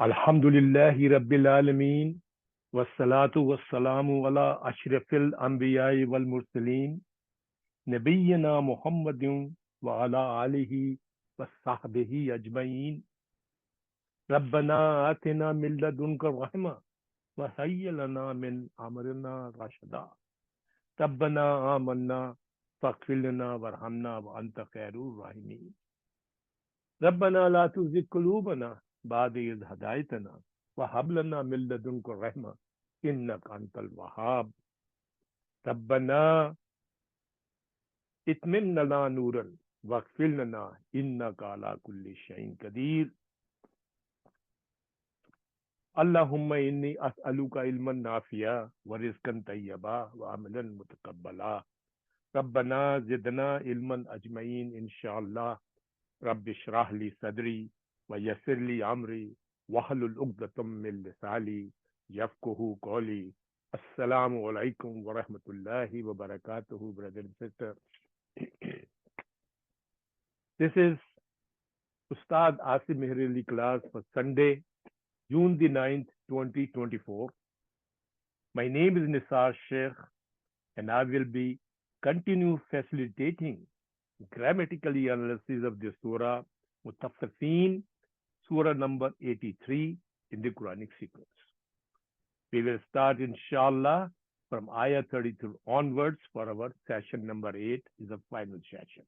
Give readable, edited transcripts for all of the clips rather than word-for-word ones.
Alhamdulillahi Rabbil Alameen. Wassalatu wassalamu ala ashrafil anbiya'i wal mursaleen. Nabiyyina Muhammadin wa ala alihi wa sahbihi ajma'in. Rabbana atina min ladunka rahma wa hayyi lana min amrina rashada. Rabbana amanna faghfir lana warhamna wa anta khairur rahimin. ربنا لا تزغ قلوبنا بعد إذ هديتنا وهب لنا من لدنك رحمة إنك أنت الوهاب ربنا اتمم لنا نورا واغفر لنا إنك على كل شيء قدير اللهم إني أسألك علما نافعا ورزقا طيبا وعملا متقبلا ربنا زدنا علما أجمعين إن شاء الله رب اشرح لي صدري ويسر لي أمري واحلل عقدة من لساني يفقهوا قولي السلام عليكم ورحمة الله وبركاته brothers and sisters. This is Ustad Asim Mehrili class for Sunday, June the 9th, 2024. My name is Nisar Sheikh and I will be continue facilitating grammatical analysis of the Surah Mutaffifin, Surah number 83 in the Quranic sequence. We will start inshallah from Ayah 32 onwards for our session number 8 is the final session.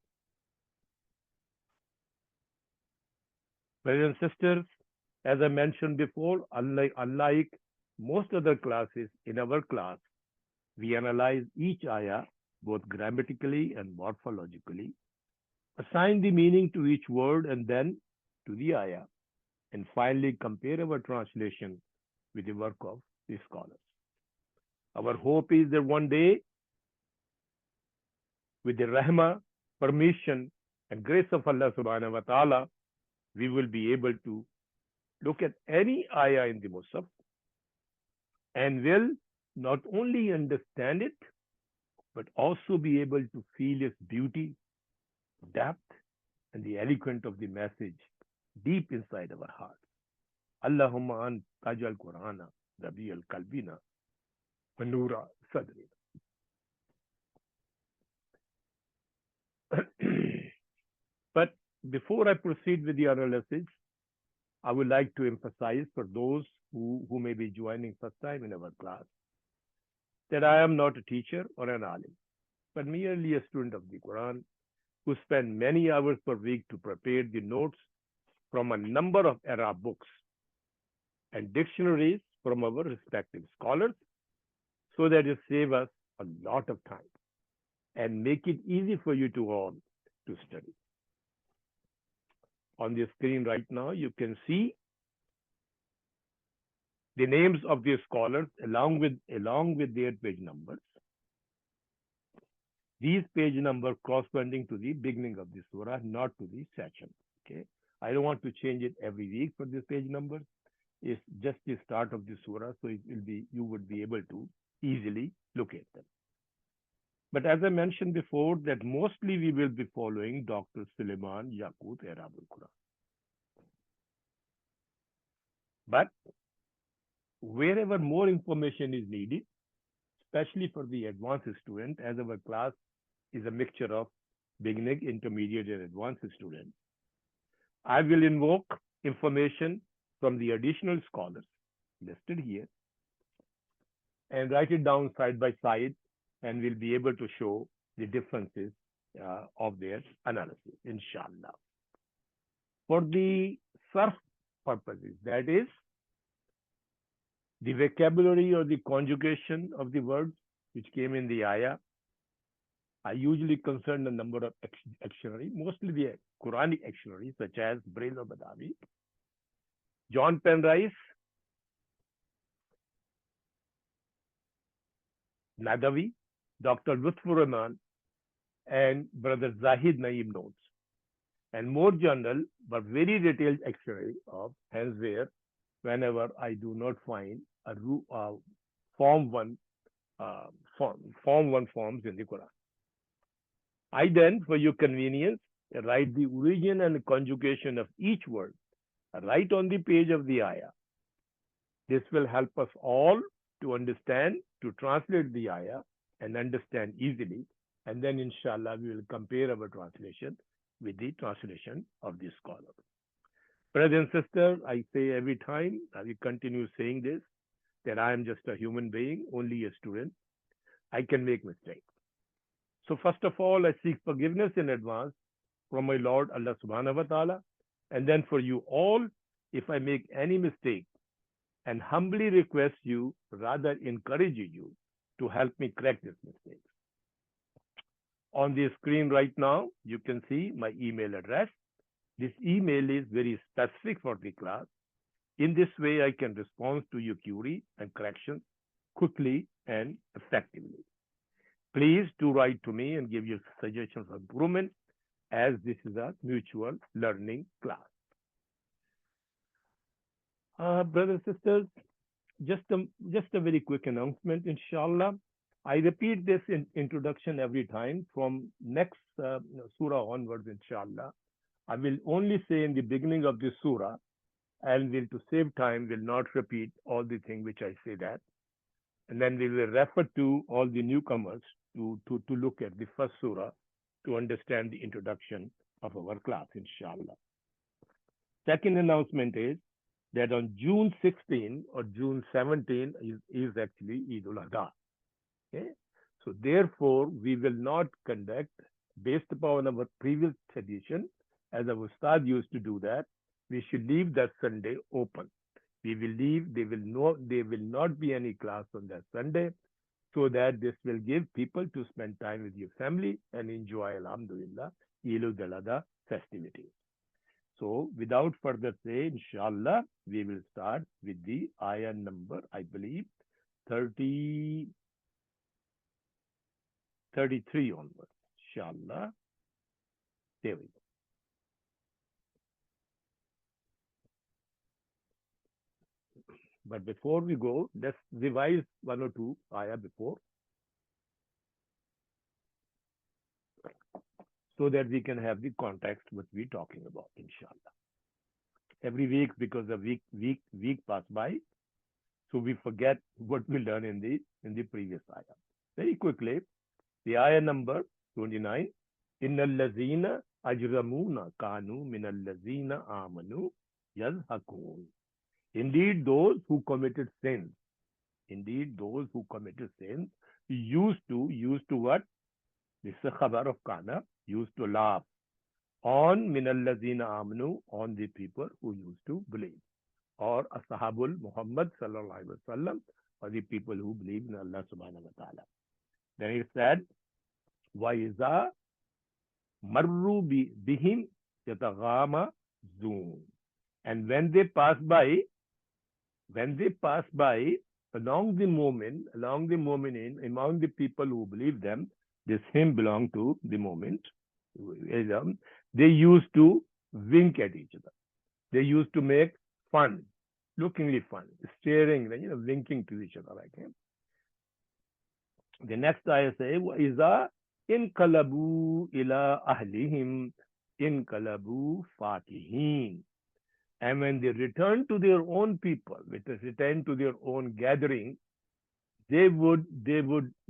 Brothers and sisters, as I mentioned before, unlike most other classes, in our class, we analyze each ayah both grammatically and morphologically, assign the meaning to each word and then to the ayah, and finally compare our translation with the work of the scholars. Our hope is that one day, with the rahmah, permission, and grace of Allah subhanahu wa ta'ala, we will be able to look at any ayah in the Musaf and will not only understand it, but also be able to feel its beauty, depth, and the eloquence of the message deep inside our heart. Allahumma an tajal Qur'ana rabi al kalbina manura sadrina. But before I proceed with the analysis, I would like to emphasize for those who may be joining first time in our class that I am not a teacher or an alim, but merely a student of the Quran who spend many hours per week to prepare the notes from a number of Arab books and dictionaries from our respective scholars so that it saves us a lot of time and make it easy for you to all to study. On the screen right now, you can see the names of the scholars along with their page numbers. These page numbers corresponding to the beginning of the surah, not to the section. Okay, I don't want to change it every week for this page number. It's just the start of the surah, so you would be able to easily locate them. But as I mentioned before, that mostly we will be following Dr. Suleiman Yaqut Arab al-Quran. But wherever more information is needed, especially for the advanced student, as our class is a mixture of beginning, intermediate, and advanced students, I will invoke information from the additional scholars listed here and write it down side by side, and we'll be able to show the differences of their analysis, inshallah. For the surf purposes, that is, the vocabulary or the conjugation of the words which came in the ayah, I usually concern the number of dictionary, mostly the Quranic dictionaries such as Braille or Badawi, John Penrice, Nadawi, Dr. Lutfur Rahman, and Brother Zahid Naeem notes, and more general but very detailed dictionary of Hanswehr whenever I do not find a form one forms in the Quran. I then, for your convenience, write the origin and conjugation of each word right on the page of the ayah This will help us all to understand, to translate the ayah and understand easily. And then, inshallah, we will compare our translation with the translation of the scholar. Brothers and sisters, I say every time, I will continue saying this, that I am just a human being, only a student. I can make mistakes. So first of all, I seek forgiveness in advance from my Lord Allah subhanahu wa ta'ala. And then for you all, if I make any mistake, and humbly request you, rather encourage you to help me correct this mistake. On the screen right now, you can see my email address. This email is very specific for the class. In this way, I can respond to your query and corrections quickly and effectively. Please do write to me and give your suggestions for improvement, as this is a mutual learning class. Brothers and sisters, just a very quick announcement, inshallah. I repeat this introduction every time from next surah onwards, inshallah. I will only say in the beginning of this surah, and will, to save time, will not repeat all the things which I say that. And then we will refer to all the newcomers to look at the first surah to understand the introduction of our class, inshallah. Second announcement is that on June 16 or June 17 is actually Eid al-Adha. Okay? So therefore, we will not conduct, based upon our previous tradition, as our Ustad used to do that, we should leave that Sunday open. We will leave, there will not be any class on that Sunday, so that this will give people to spend time with your family and enjoy, alhamdulillah, Eid al-Adha festivities. So without further say, inshallah, we will start with the ayah number, I believe, 33 onwards. Inshallah. There we go. But before we go, let's revise one or two ayah before, so that we can have the context what we're talking about, inshallah. Every week, because the week pass by, so we forget what we learned in the previous ayah. Very quickly, the ayah number 29. Innal lazina ajramuna kanu minal lazina amanu yazhakun. Indeed, those who committed sins, used to what? This is a khabar of kana, used to laugh on minal lazina amanu, on the people who used to believe, or ashabul Muhammad sallallahu alaihi wasallam, or the people who believe in Allah subhanahu wa ta'ala. Then it said, wa iza marru bihim yataghama zoon. And when they pass by among the mu'minin, among the people who believe them, this hymn belonged to the moment. They used to wink at each other. They used to make fun, lookingly fun, staring, winking to each other like him. The next ayah says, وَإِذَا إِنْقَلَبُوا إِلَىٰ أَهْلِهِمْ إِنْقَلَبُوا فَاكِهِينَ. And when they return to their own people, return to their own gathering, they would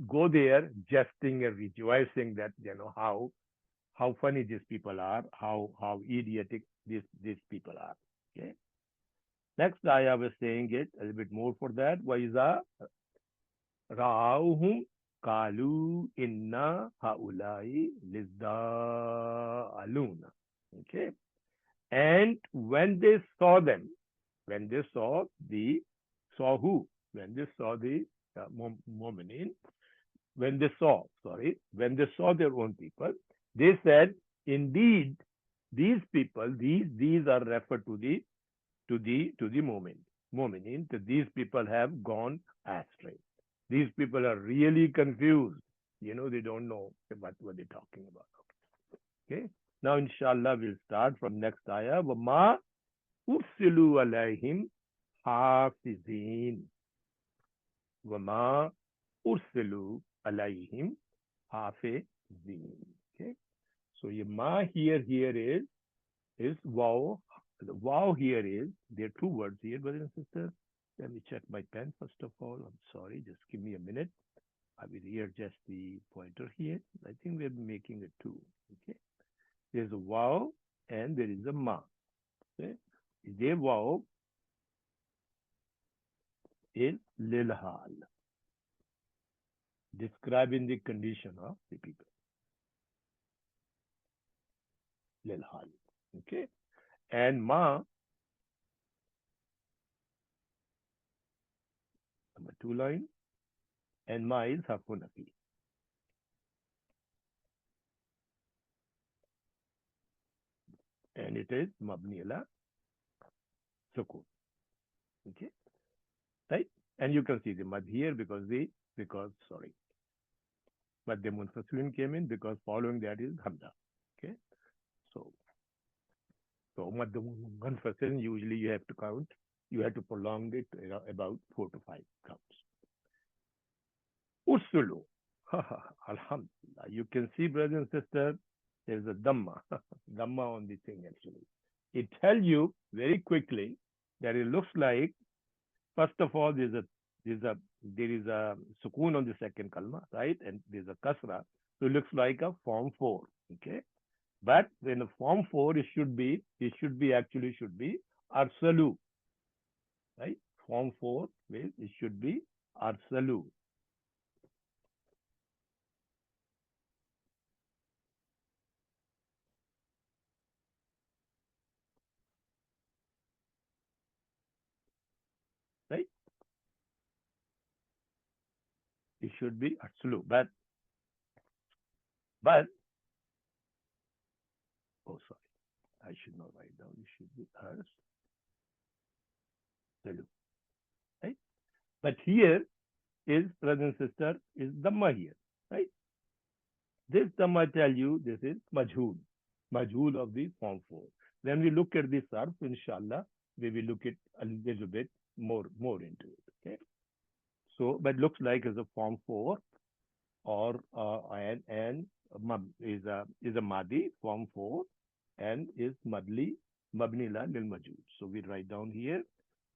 go there jesting and rejoicing that, how funny these people are, how idiotic these people are. Okay. Next ayah was saying it a little bit more for that. وَإِذَا رَأَوْهُمْ قَالُوا إِنَّا هَؤُلَاءِ لِضَالُّونَ. Okay. And when they saw them, when they saw the mu'minin, when they saw their own people, they said, indeed, these people, these are referred to the mu'minin, that these people have gone astray. These people are really confused. They don't know what they're talking about. Okay. Now, inshallah, we'll start from next ayah. وَمَا أُرْسِلُوا عَلَيْهِمْ حَافِظِينَ. وَمَا أُرْسِلُوا عَلَيْهِمْ حَافِظِينَ. Okay. So, ma here is wow. The wow here is, there are two words here, brothers and sisters. Let me check my pen first of all. I'm sorry, just give me a minute. I will readjust the pointer here. I think we're making it two. Okay. There's a wow and there is a ma. Okay. The wow is lilhal, describing the condition of the people. Lilhal. Okay. And ma, number two line, and ma is hafunafi. And it is mabni ala sukun. Okay. Right? And you can see the mad here but the munfasilin came in because following that is hamza. Okay. So mad munfasilin usually you have to count. You have to prolong it about 4 to 5 counts. Ursulu. Alhamdulillah. You can see, brothers and sisters, there's a dhamma. Dhamma on the thing actually. It tells you very quickly that it looks like, first of all, there is a sukoon on the second kalma, right? And there's a kasra. So it looks like a form 4. Okay. But in the form 4, it should be arsalu. Right? Form 4, it should be arsalu. Right? It should be arsalu. But, oh, sorry. I should not write down. It should be arsalu. Right? But here is, brother and sister, is dhamma here. Right? This dhamma tell you this is majhul. Majhul of the form 4. When we look at this sarf, inshallah, we will look at a little bit more into it. Okay. So, but looks like as a form 4 or and is a madi form 4 and is mabni la lil majhul. So we write down here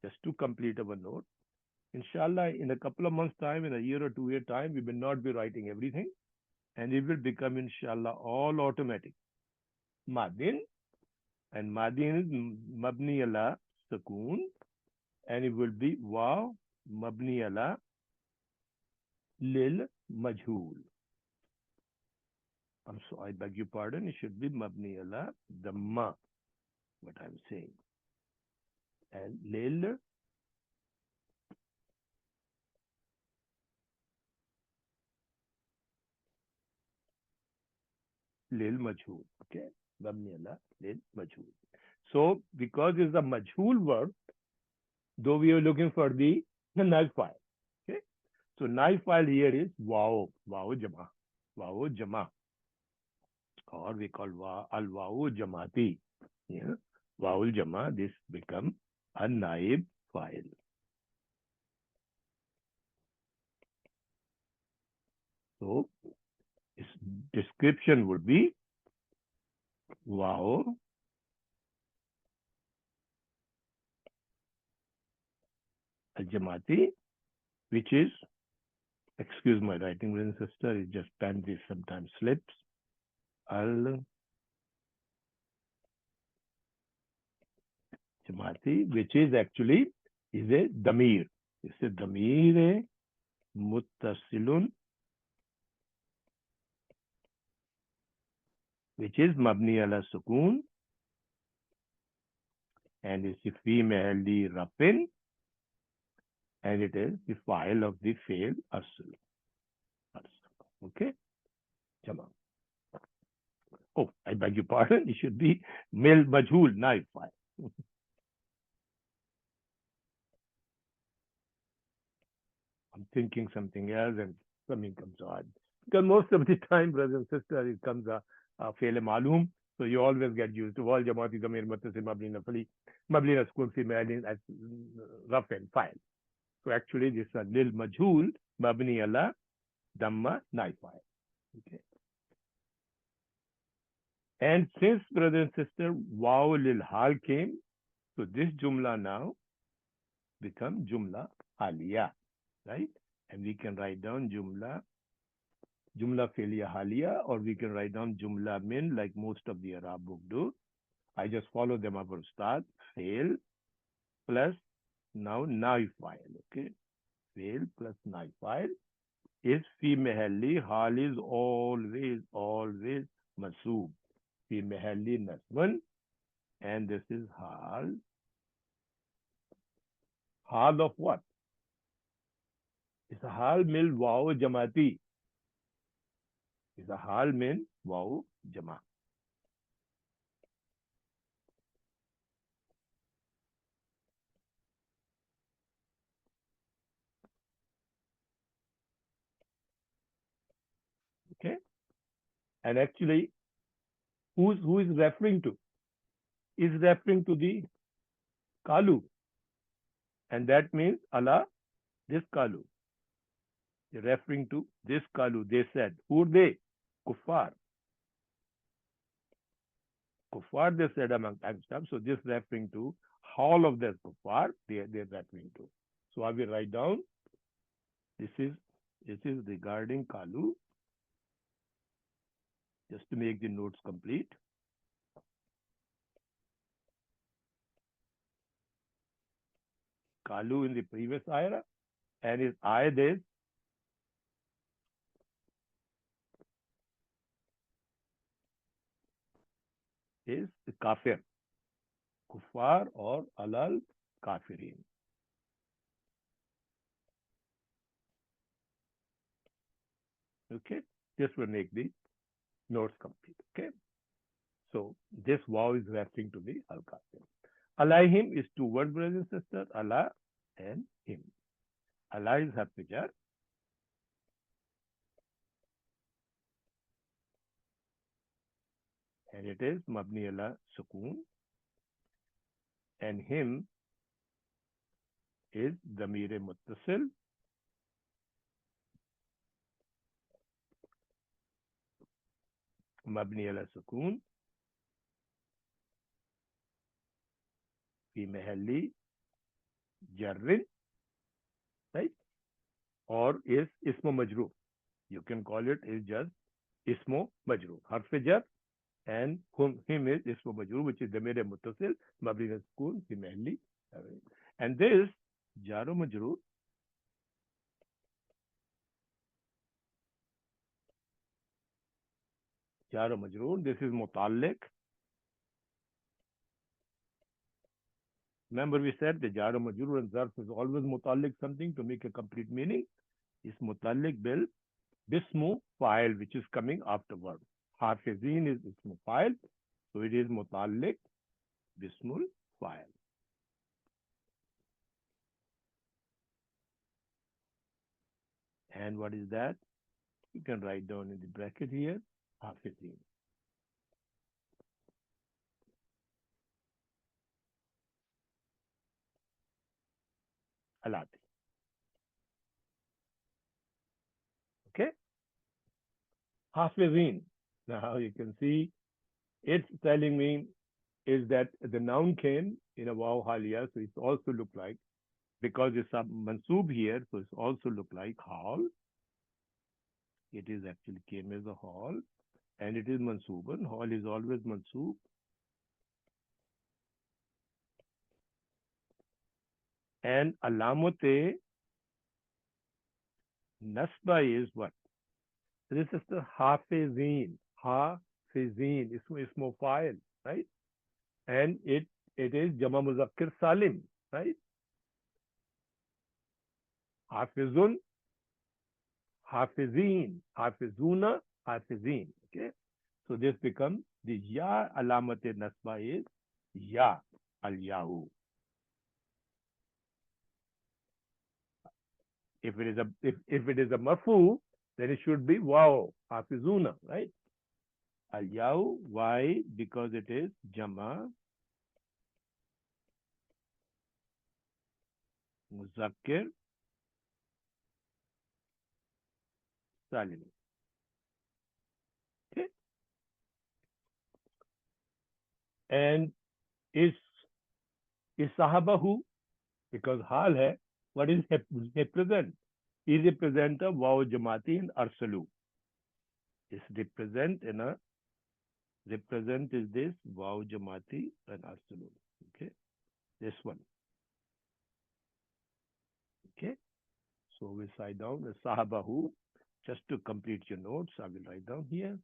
just to complete our note. Inshallah, in a couple of months' time, in a year or 2 year time, we will not be writing everything, and it will become inshallah all automatic. Madin, and madin is mabni ala sukoon, and it will be wow mabni ala lil majhul. So I beg your pardon, it should be mabni ala dhamma, what I'm saying. And lil majhul. Okay. Mabni ala lil majhul. So because it's a majhul word, though we are looking for the null file. Okay. So null file here is wow jama. Wow jama. Or we call al-wawu jamati. Yeah. Wawul jama, this become a naib file. So its description would be waw al-jamati, which is, excuse my writing, brother and sister, it just pen this sometimes slips. Al-jamati, which is actually is a damir. It's a damir muttasilun, which is mabni ala sukoon, and is fi mahalli rafin, and it is the file of the fail arsal. Okay? Jama. Oh, I beg your pardon. It should be mil majhul naib file. I'm thinking something else and something comes on. Because most of the time, brothers and sisters, it comes a fail maloom. So you always get used to all jamati zamir muttasil mabni nafali mabni naskun fi mahalin as rough and file. So actually this is lil majhul mabni ala damma naib file. Okay. And since, brother and sister, waw lil hal came, so this jumla now become Jumla Haliya, right? And we can write down Jumla Fi'liya Haliya, or we can write down Jumla Min like most of the Arab book do. I just follow them up or start. Fail plus now file, okay? Fail plus file is fi mahalli. Hal is always masoob. Fi mahalli nasban, and this is hal. Hal of what? It's a hal mil waw jamati. It's a hal min waw jama. Okay? And actually, who is referring to? Is referring to the kalu. And that means Allah, this kalu. They're referring to this kalu. They said, who are they? Kuffar. Kuffar, they said among themselves. So this referring to all of the kuffar, they're referring to. So I will write down, this is regarding kalu, just to make the notes complete. Kalu in the previous ayah, and his ayah is the kafir, kuffar or alal kafirin. Okay, this will make the notes complete. Okay, so this wow is referring to the al kafir. Alaihim is two words, brothers and sisters, Allah and him. Allah is harf-jar, and it is mabni ala sukoon, and him is damir muttasil, mabni ala sukoon, fi mahalli jarrin, right? Or is ismo majroor. You can call it is just ismo majroor. Harf-jar, and him is ismo majroor, which is damir muttasil, mabni ala sukoon, fi mahalli. And this jaro majroor, jaro majroor, this is mutaalliq. Remember we said the jar majroor and zarf is always mutaalliq something to make a complete meaning. Is mutaalliq bil bismu file, which is coming afterward. Hafizin is ismu file, so it is mutaalliq bismul file. And what is that? You can write down in the bracket here, hafizin. Alati. Okay? Hafizin. Now you can see it's telling me is that the noun came in a waw haliya, so it also look like, because it's a mansoob here, so it's also look like hal. It is actually came as a hal, and it is mansooban. Hal is always mansoob. And alamate nasba is what? This is the hafizin. Hafizin. Ismo file, right? And it is jama muzakkir salim, right? Hafizun, hafizin, hafizuna, hafizin. Okay. So this becomes the ya alamate nasba is ya al yahu. If it is a marfu, then it should be wow, hafizuna, right? Al yahu, why? Because it is jama muzakkir salim. Okay? And is sahabahu, because hal hai, what is represent? Is represent a wow jamati in arsalu. Is represent in a represent is this wow jamati and arsalu. Okay, this one. Okay, so we write down the sahabahu. Just to complete your notes, I will write down here.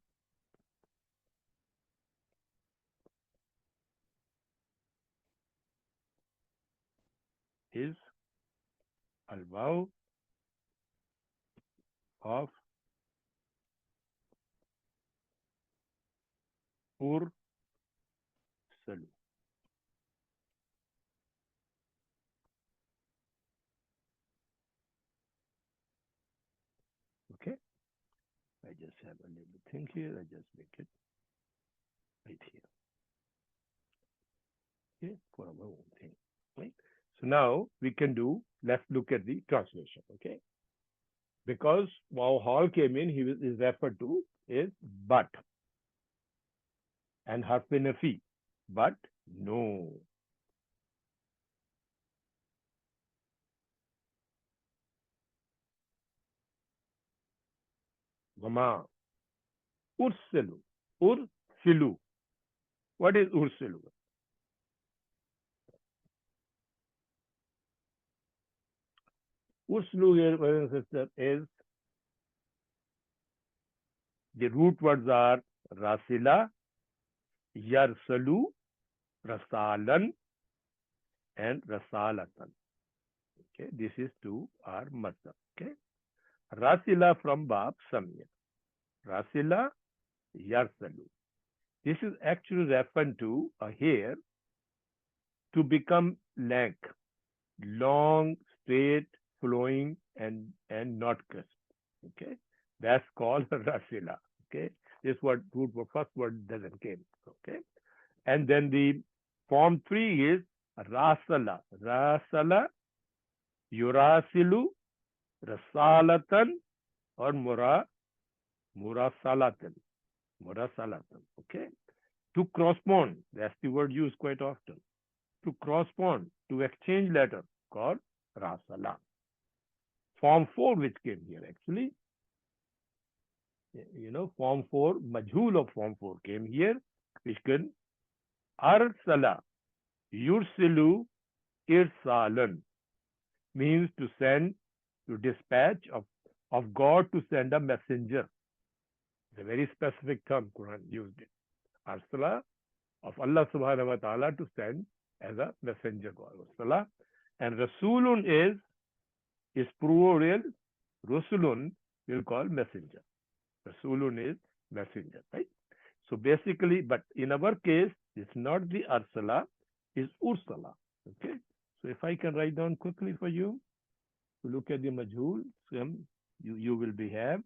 Is al wow of ursalu. Okay, I just have a little thing here. I just make it right here. Okay, for our own thing. Right. So now we can do. Let's look at the translation. Okay, because wow hall came in, he is referred to is but and harf nafi, but no. Wama ursilu ursilu. What is ursilu? Ursilu here, brothers and sisters, is the root words are rasila, yarsalu, rasalan, and rasalatan. Okay, this is two are masdar. Okay, rasila from bab samya. Rasila, yarsalu. This is actually referring to a hair to become lank, long, straight, flowing, and not crisp. Okay, that's called rasila. Okay, this word root word first word doesn't came. Okay, and then the form three is rasala. Rasala, yurasilu, rasalatan, or murasalatan. Murasalatan. Okay, to correspond. That's the word used quite often. To correspond, to exchange letter, called rasala. Form 4 which came here actually, form 4, majhul of form 4 came here, which can arsala, yursilu, irsalan, means to send, to dispatch of God to send a messenger. It's a very specific term Quran used it. Arsala, of Allah subhanahu wa ta'ala to send as a messenger God. Arsala. And Rasulun is plural. Rusulun will call messenger. Rasulun is messenger, right? So basically, but in our case, it's not the Arsala, it's Ursala. Okay. So if I can write down quickly for you, to look at the majhul, you will be have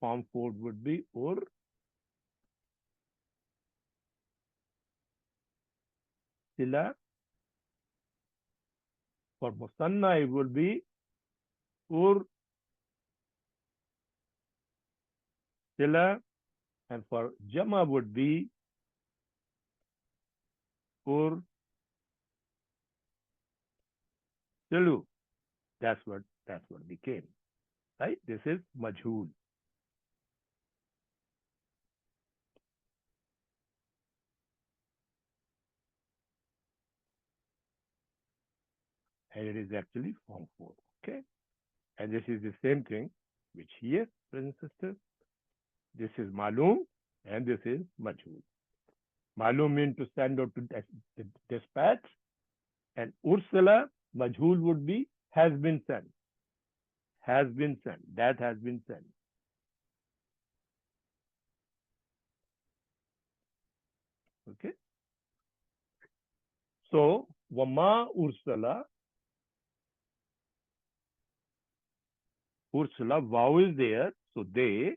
form 4 would be sila. For musanna, it would be ur sila, and for jama would be ur silu. That's what became. Right? This is majhul. And it is actually form 4. Okay? And this is the same thing, which here, brothers and sisters, this is malum and this is majhul. Malum means to send or to dispatch, and ursala, majhul would be has been sent. Has been sent. That has been sent. Okay? So, wama ursala, wow is there, so they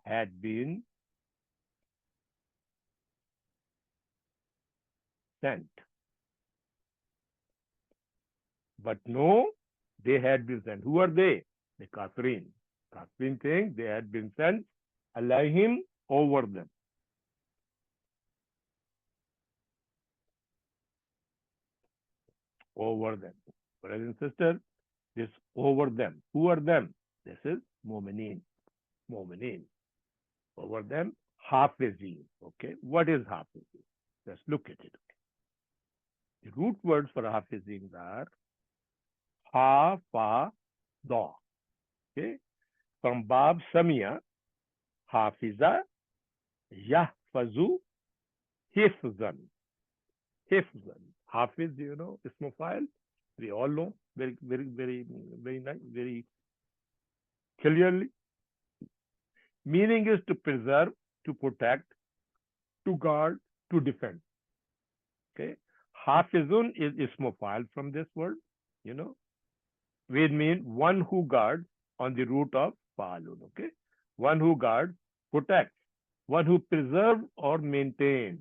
had been sent. But no, they had been sent. Who are they? The Kafirin. Kafirin think they had been sent alayhim, over them. Over them. Brothers and sisters, this over them. Who are them? This is mu'mineen. Mu'mineen. Over them, hafizin. Okay, what is hafizin? Let's look at it. The root words for hafizin are ha, fa, da. Okay, from Bab Samia, hafiza, yahfazu, hifzan. Hifzan. Hafiz, ism file. We all know very, very, very, very nice, very clearly. Meaning is to preserve, to protect, to guard, to defend. Okay. Hafizun is ism file from this word, you know. We mean one who guards on the root of fa'alun. Okay. One who guards, protects, one who preserves or maintains.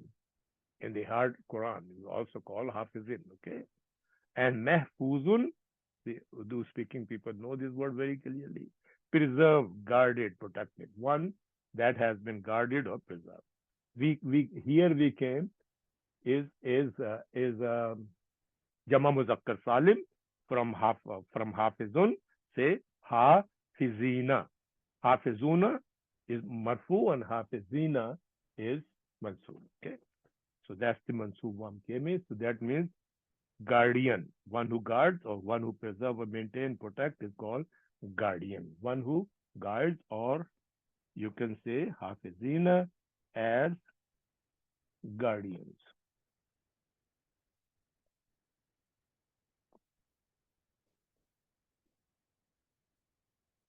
In the hard Quran, is also called hafizin. Okay. And mahfuzun, the Urdu speaking people know this word very clearly. Preserved, guarded, protected. One that has been guarded or preserved. We here we came is Jama Muzakkar Salim from Hafizun, say Hafizina. Hafizuna is marfu and Hafizina is mansub. Okay, so that's the mansub one came in. So that means guardian, one who guards or one who preserve or maintain, protect is called guardian. One who guards, or you can say Hafizina as guardians.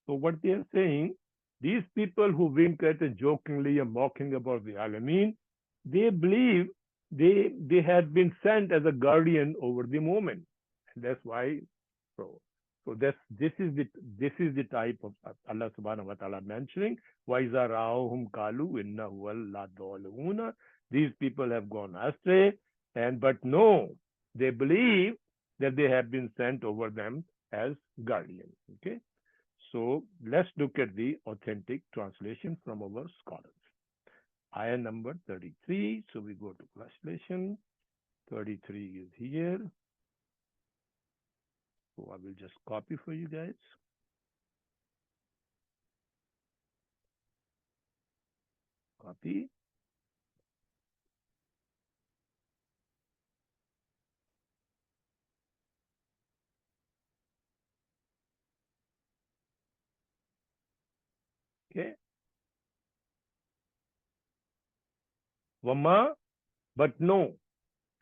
So what they are saying, these people who wink at and jokingly and mocking about the Alameen, they believe they had been sent as a guardian over the moment. And that's why so so this is the type of Allah subhanahu wa ta'ala mentioning وَإِذَا رَأَوْهُمْ قَالُوا إِنَّهُ لَضَالُونَ. These people have gone astray, and but no, they believe that they have been sent over them as guardians. Okay. So let's look at the authentic translation from our scholars. Ayah number 33. So we go to translation. 33 is here. So I will just copy for you guys. Copy. Okay. Wama, but no.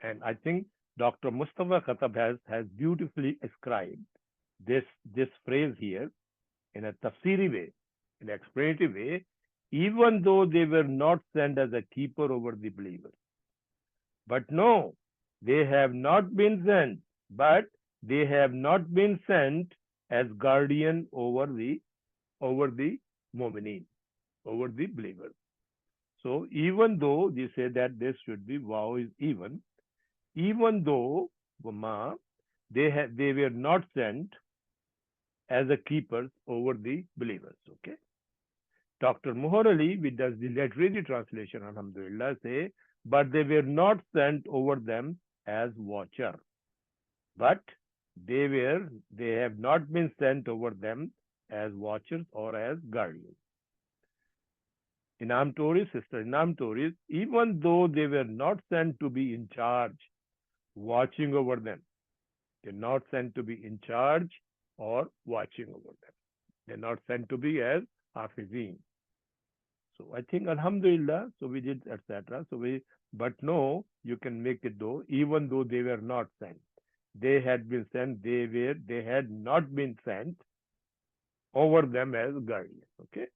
And I think Dr. Mustafa Khatab has beautifully described this phrase here in a tafsiri way, in an explanative way, even though they were not sent as a keeper over the believers. But no, they have not been sent, but they have not been sent as guardian over the mu'mineen, over the believers. So even though they say that this should be wow is even though they were not sent as a keepers over the believers. Okay. Dr. Muhar Ali, which does the literary translation, alhamdulillah, say, but they were not sent over them as watcher. But they have not been sent over them as watchers or as guardians. Inam Tories, Sister Inam Tories, even though they were not sent to be in charge, watching over them, they're not sent to be in charge or watching over them. They're not sent to be as hafizin. So I think alhamdulillah, so we did etc. But no, you can make it though, even though they were not sent. They had been sent, they had not been sent over them as guardians. Okay.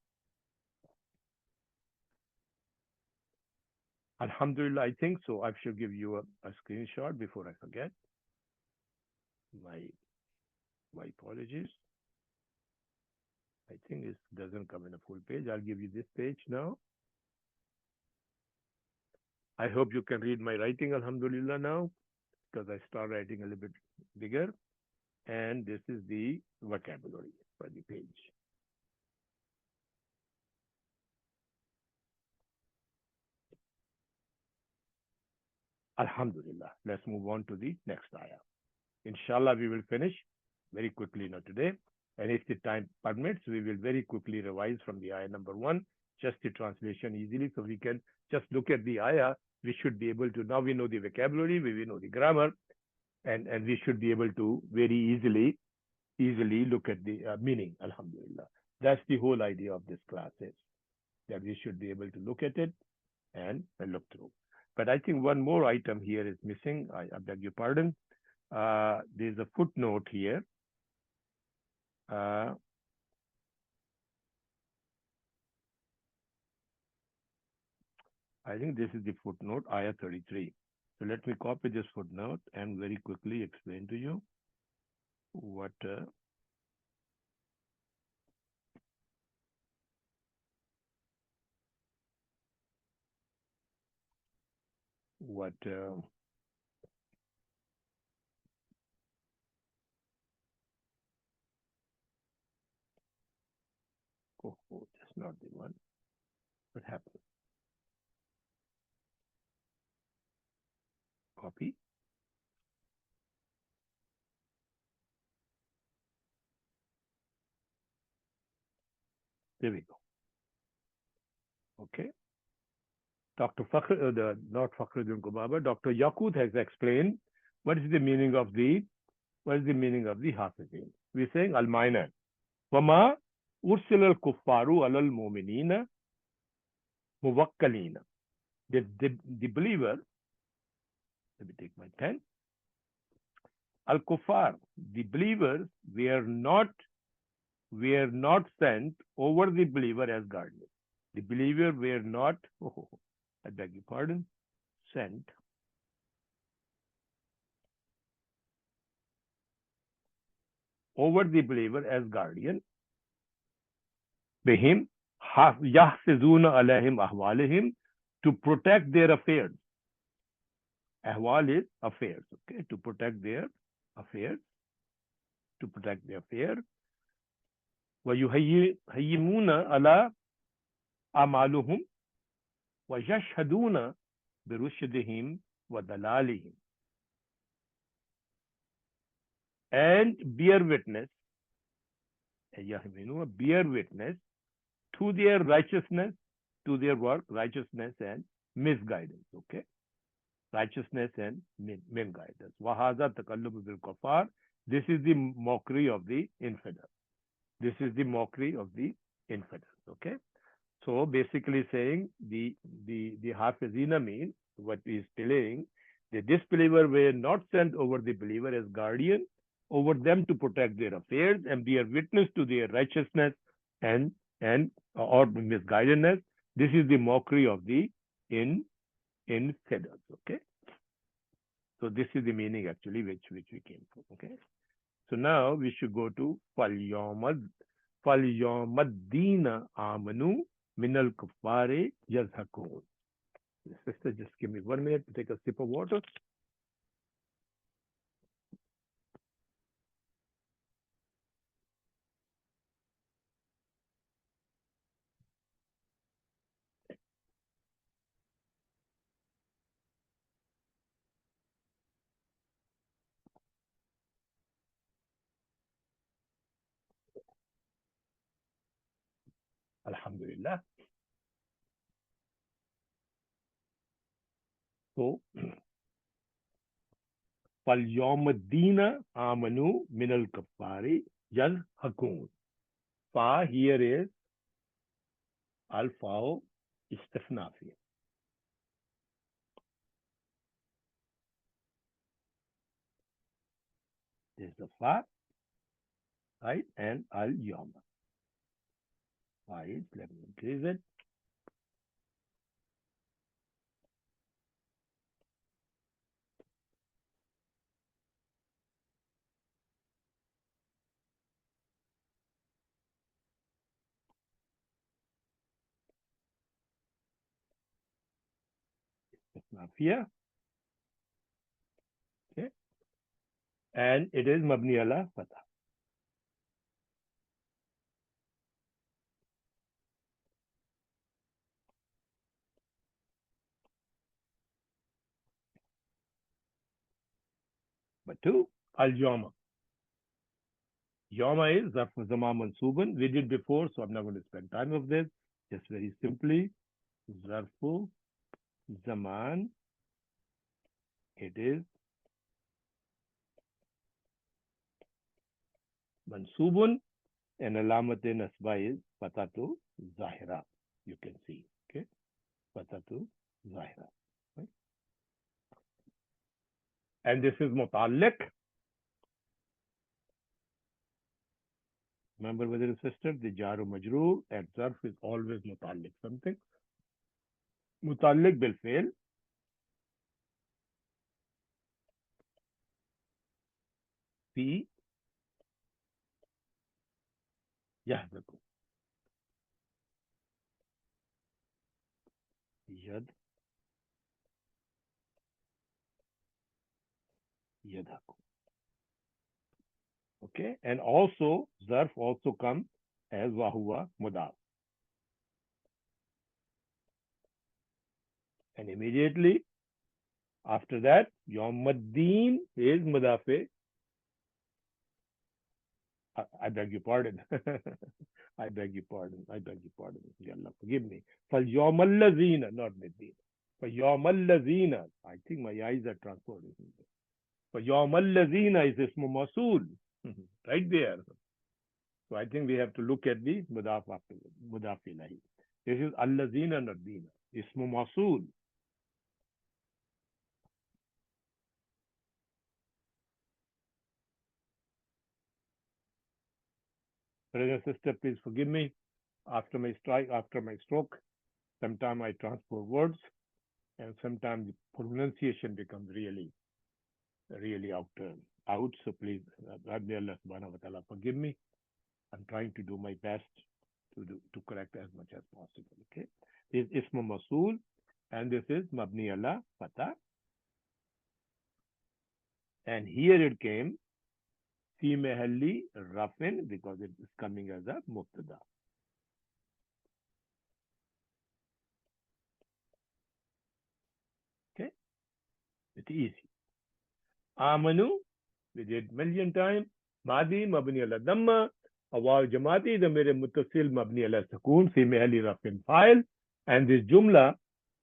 Alhamdulillah, I think so. I should give you a screenshot before I forget. My apologies. I think it doesn't come in a full page. I'll give you this page now. I hope you can read my writing, alhamdulillah, now, because I start writing a little bit bigger. And this is the vocabulary for the page. Alhamdulillah. Let's move on to the next ayah. Inshallah, we will finish very quickly now today. And if the time permits, we will very quickly revise from the ayah number 1, just the translation easily, so we can just look at the ayah. We should be able to, now we know the vocabulary, we know the grammar, and we should be able to very easily look at the meaning. Alhamdulillah. That's the whole idea of this class is that we should be able to look at it and look through. But I think one more item here is missing. I beg your pardon. There's a footnote here. I think this is the footnote, ayah 33. So let me copy this footnote and very quickly explain to you what that's not the one. What happened? Copy. There we go. Okay. Dr. Fakhr, not Fakhruddin Kubaba, Dr. Yaqut has explained what is the meaning of the Hafizin. We're saying al-minor. وَمَا أُرْسِلَ الْكُفَّارُ عَلَى الْمُؤْمِنِينَ مُوَكَّلِينَ. The believer, let me take my pen. Al-Kuffar, the believers were not sent over the believer as guardians. The believer were not, I beg your pardon, sent over the believer as guardian. Bihim yahfizuna alayhim ahwalihim, to protect their affairs. Ahwal is affairs, okay, to protect their affairs. وَيُهَيِّمُونَ عَلَى أَعْمَالُهُمْ وَيَشْهَدُونَ بِرُشْدِهِمْ وَدَلَالِهِمْ. And bear witness to their righteousness, to their work, righteousness and misguidance, okay? Righteousness and misguidance. وَهَذَا تَقَلُّبُ بِالْكُفَّارِ. This is the mockery of the infidel. Okay? So basically saying the Hafizina means what is telling the disbeliever were not sent over the believer as guardian over them to protect their affairs and bear witness to their righteousness and or misguidedness. This is the mockery of the infidels. Okay. So this is the meaning actually which we came from. Okay. So now we should go to فَالْيَوْمَ الدِّينَ آمَنُوا مِنَ الْكُفَّارِ يَضْحَكُونَ. Sister, just give me 1 minute to take a sip of water. Alhamdulillah. So, فَالْيَوْمَ الدِّينَ آمَنُوا مِنَ الْكُفَّارِ يَضْحَكُونَ. Fa here is al-fa'u istifnafi. This is the fa, right? And al-yawma. Right, let me increase it. Nafiya. Okay. And it is mabni ala fatah. Number two, al-yawma. Yawma is zarf zaman mansubun. We did before, so I'm not going to spend time of this. Just very simply, zarfu zaman. It is mansubun, and alamat nasba is fatatu zahira. You can see, okay, fatatu zahira. Right? And this is muta'alliq. Remember, brother and sister, the jaru majroor at zarf is always muta'alliq something. Muta'alliq bil fail. Fi yahzaku. Yad yadhaku. Okay, and also zarf also comes as wahuwa mudaf. And immediately after that, Yawmuddin is mudafe. I beg your pardon. I beg your pardon. I beg your pardon. Ya Allah, forgive me. For Yawmallazina, not Middin. For Yawmallazina, I think my eyes are transformed. For Yawmallazina is Ismu Masul. Right there. So I think we have to look at the mudaf after mudaf ilahi. This is Allazina, not Dina. Ismu Masul. Brother and sister, please forgive me. After my stroke, sometimes I transport words, and sometimes the pronunciation becomes really out. So please, may Allah subhanahu wa ta'ala forgive me. I'm trying to do my best to correct as much as possible. Okay, this is Ismu Masul, and this is Mabni ala Fatah. And here it came fi mahalli rafin because it is coming as a mubtada. Okay, it's easy. Amanu, we did million times. Madi mabni ala damma. Awal jamati the mere muttasil mabni ala sakun fi mahalli rafin file. And this jumla,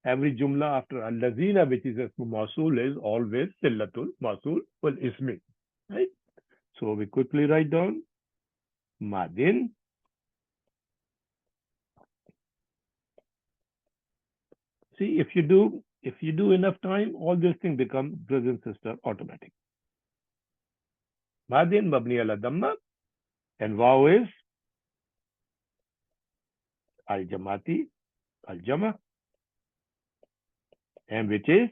every jumla after allazina, which is ismu mausul, is always sillatul mausul wal ismi. Right? So we quickly write down madin. See, if you do enough time, all these things become brother and sister automatic. Madin mabni ala damma, and waw is al jamati, al jama, and which is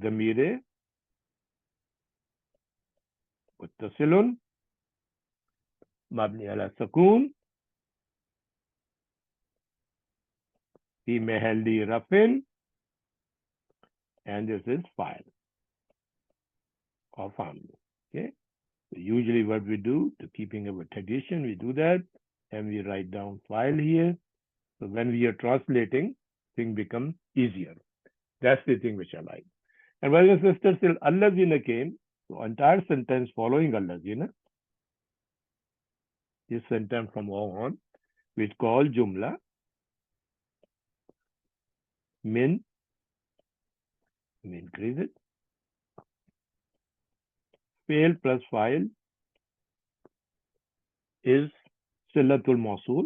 damire muttasilun mabni ala sakun fi mahalli rafin, and this is file or family. Okay. So usually what we do to keeping our tradition, we do that and we write down file here. So when we are translating, thing becomes easier. That's the thing which I like. And brothers and sisters, till Allazina came, so entire sentence following Allazina, this sentence from all on, which called Jumla, min, we increase it, fail plus file is Silatul Mausul,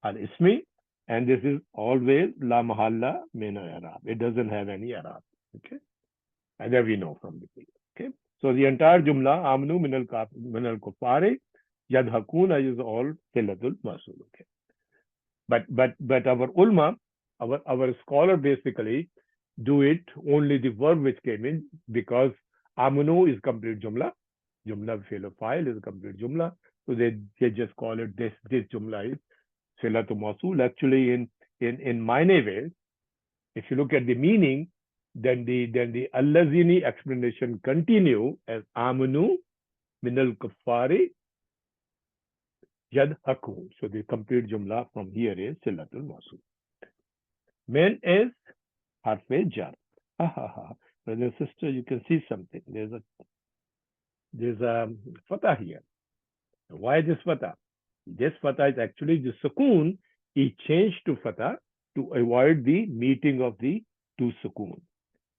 al ismi, and this is always la mahalla min al-i'rab. It doesn't have any i'rab. Okay, and that we know from the previous. Okay, so the entire jumla amnu min al kuffari yadhakuna is all silatul masul. Okay, but our ulma, our scholar basically do it only the verb which came in, because amnu is complete jumla, fail of file is complete jumla, so they just call it this jumla is Silatu Masul. Actually, in minor ways, if you look at the meaning, then the Allazini explanation continue as Amanu Minal Kuffari Yad Hakun. So the complete jumla from here is Silatul Masul. Men is harfe jar. Ha ha ha. Brother and sister, you can see something. There's a fatah here. Why this fatah? This fatah is actually the sukoon is changed to fatah to avoid the meeting of the two sukoon.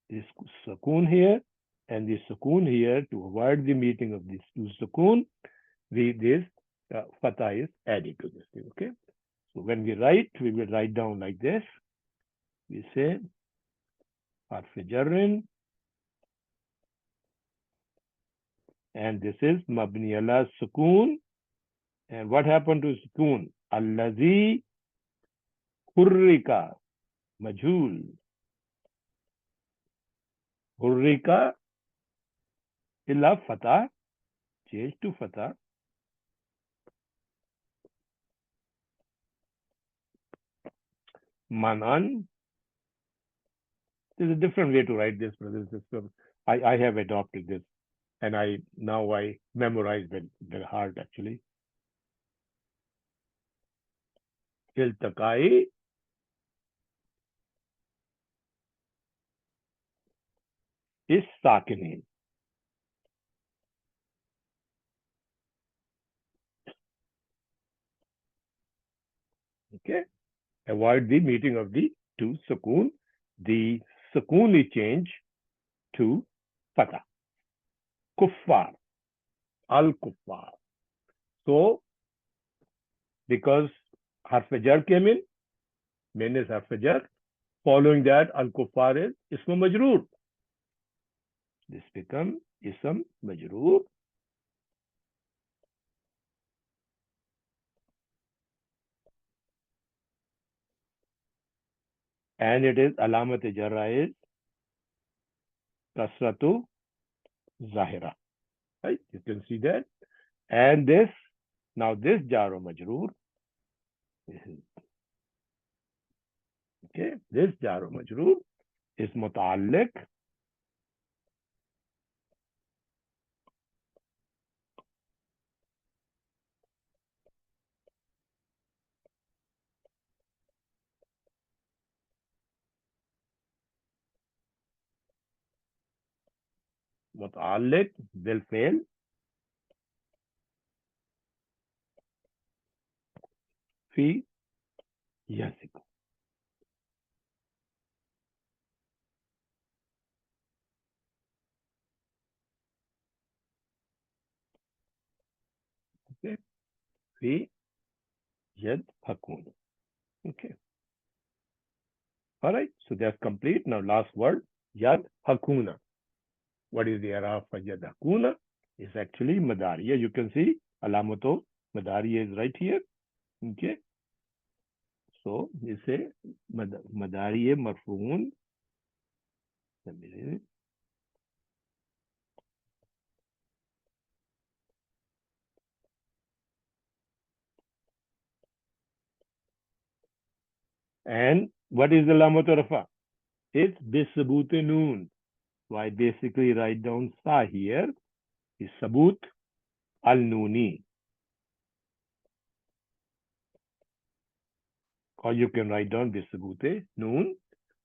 This sukoon here and this sukoon here, to avoid the meeting of these two sukoon, this fatah is added to this thing. Okay. So when we will write down like this. We say harf jarrin, and this is mabni ala sukoon. And what happened to sukoon? Allazi hurrika, majhul. Hurrika illa fatah, change to fatah. Manan. There's a different way to write this, brothers and sisters. I have adopted this, and I memorize it by heart actually. Iltaqai is sakinin. Okay. Avoid the meeting of the two sukoon. The sukoon is changed to fatah. Kuffar. Al kuffar. So, because harf jar came in, min is harf jar. Following that, al kuffar is ism majroor. This becomes ism majroor. And it is alamat jarra is kasratu zahira. Right? You can see that. And this, now this jar majroor, okay, this jar majroor is mutaalliq بالفعل في ياسك. Okay. في يضحكون. Okay. All right. So that's complete. Now last word, yadhakuna. What is the Arab for yadhakuna? It's actually madariya. You can see alamato madariya is right here. Okay. So you say madariya marfuun. And what is the alamato rafa? It's bisabute noon. So I basically write down sa here is sabut al-nuni. Or you can write down bisabute noon.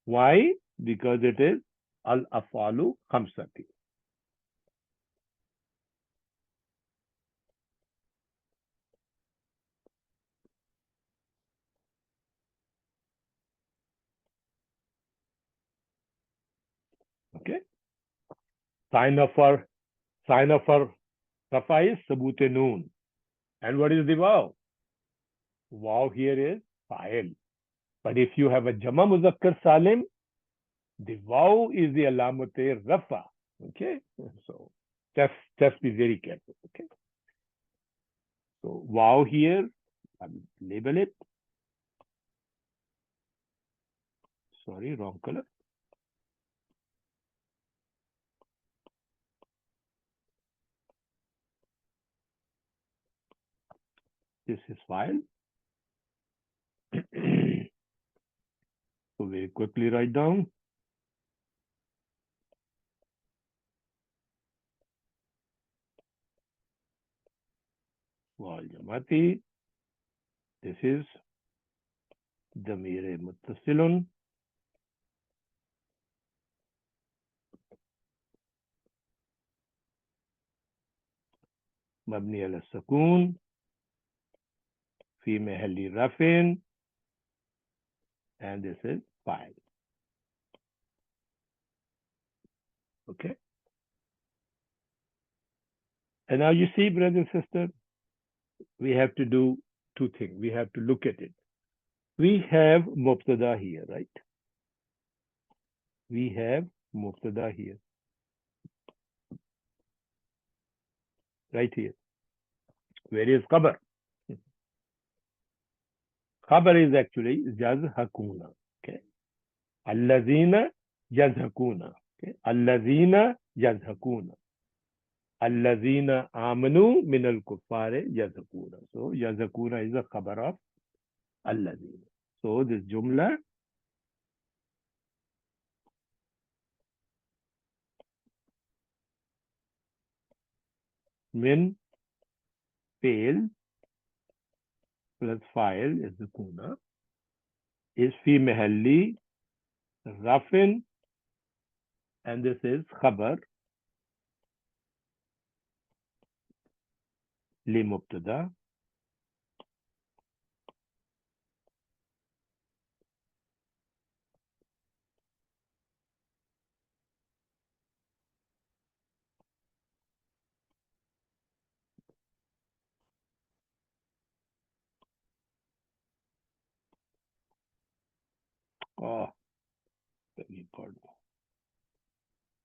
Why? Because it is al-afalu khamsati. Okay. Sign of for Rafa is sabute noon. And what is the wow? Wow here is fa'il. But if you have a jama muzakkar salim, the wow is the alamate rafa. Okay. So just be very careful. Okay. So wow here, I'll label it. Sorry, wrong color. This is file. So very quickly write down. Wal jamati. This is damir muttasilun. مبني على السكون في محل رفع and this is file. Okay. And now you see, brothers and sisters, we have to do two things. We have to look at it. We have mubtada here, right? We have mubtada here. Right here. Where is khabar? Khabar is actually yazhakuna. Okay. Allazina yazhakuna. Okay. Allazina yazhakuna. Allazina amanu min al-kuffari yazhakuna. So yazhakuna is a khabar of allazina. So this jumla min fail plus file is the kuna is fi mahalli rafin and this is khabar li mubtada oh very important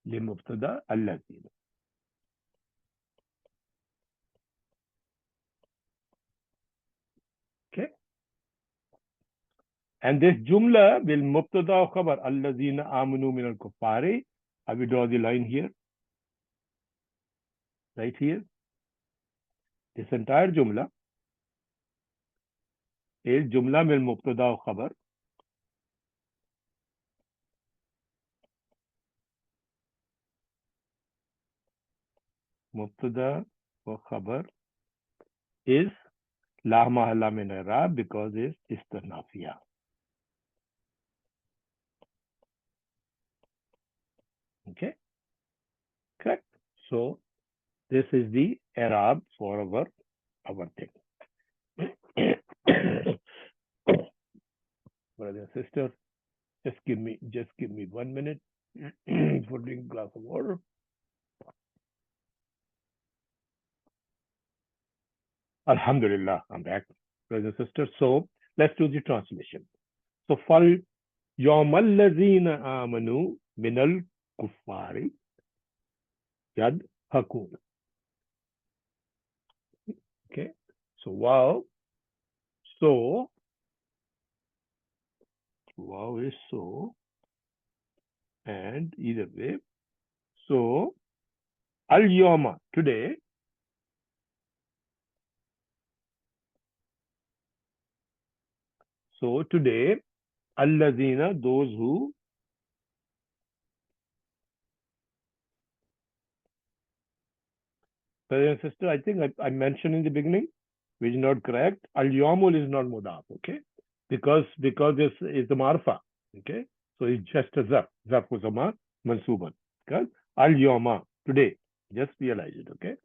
li mubtada allazina. Okay, and this jumla will mubtada or khabar allazina amanu min al-kuffari. I will draw the line here, right here. This entire jumla is jumla min mubtada or khabar mubtada or khabar is la mahalla min i'rab because it's istinafiya. Okay, correct. So this is the i'rab for our thing. Brothers and sisters, just give me 1 minute for drinking a glass of water. Alhamdulillah, I'm back, brothers and sisters. So let's do the translation. So fal yawmal lazina amanu minal kuffari yad hakuna. Okay, so wow is so and either way. So al yawma today. So today, allazina, those who, brother and sister, I think I mentioned in the beginning, which is not correct. Al-yawmul is not mudaf, okay? Because this is the marfa, okay? So it's just a zaf. Zaf was a mansuban. Okay? Al-yawma, today. Just realize it, okay?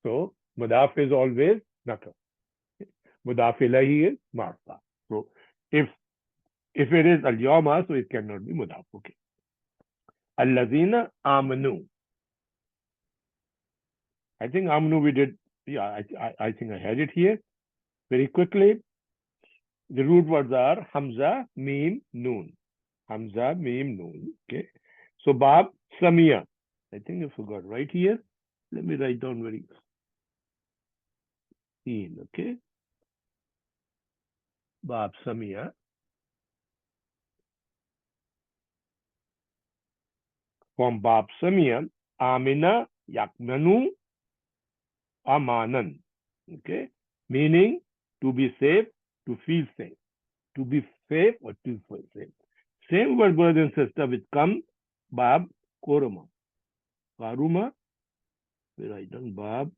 So mudaf is always nakar. Mudaf ilahi is marfa. So if it is al-yawma, so it cannot be mudaf, okay? Allazina amanu. I think amnu we did. Yeah, I think I had it here very quickly. The root words are Hamza, Mim, Noon. Hamza, Mim, Noon. Okay. So Bab, Samia. I think I forgot right here. Let me write down very clean. Okay. Bab, Samia. From Bab, Samia, Amina, Yakmanu, Amanan. Okay. Meaning to be safe, to feel safe. To be safe or to feel safe. Same word, brothers and sisters, which come Bab, Koruma. Karuma, we write down Bab.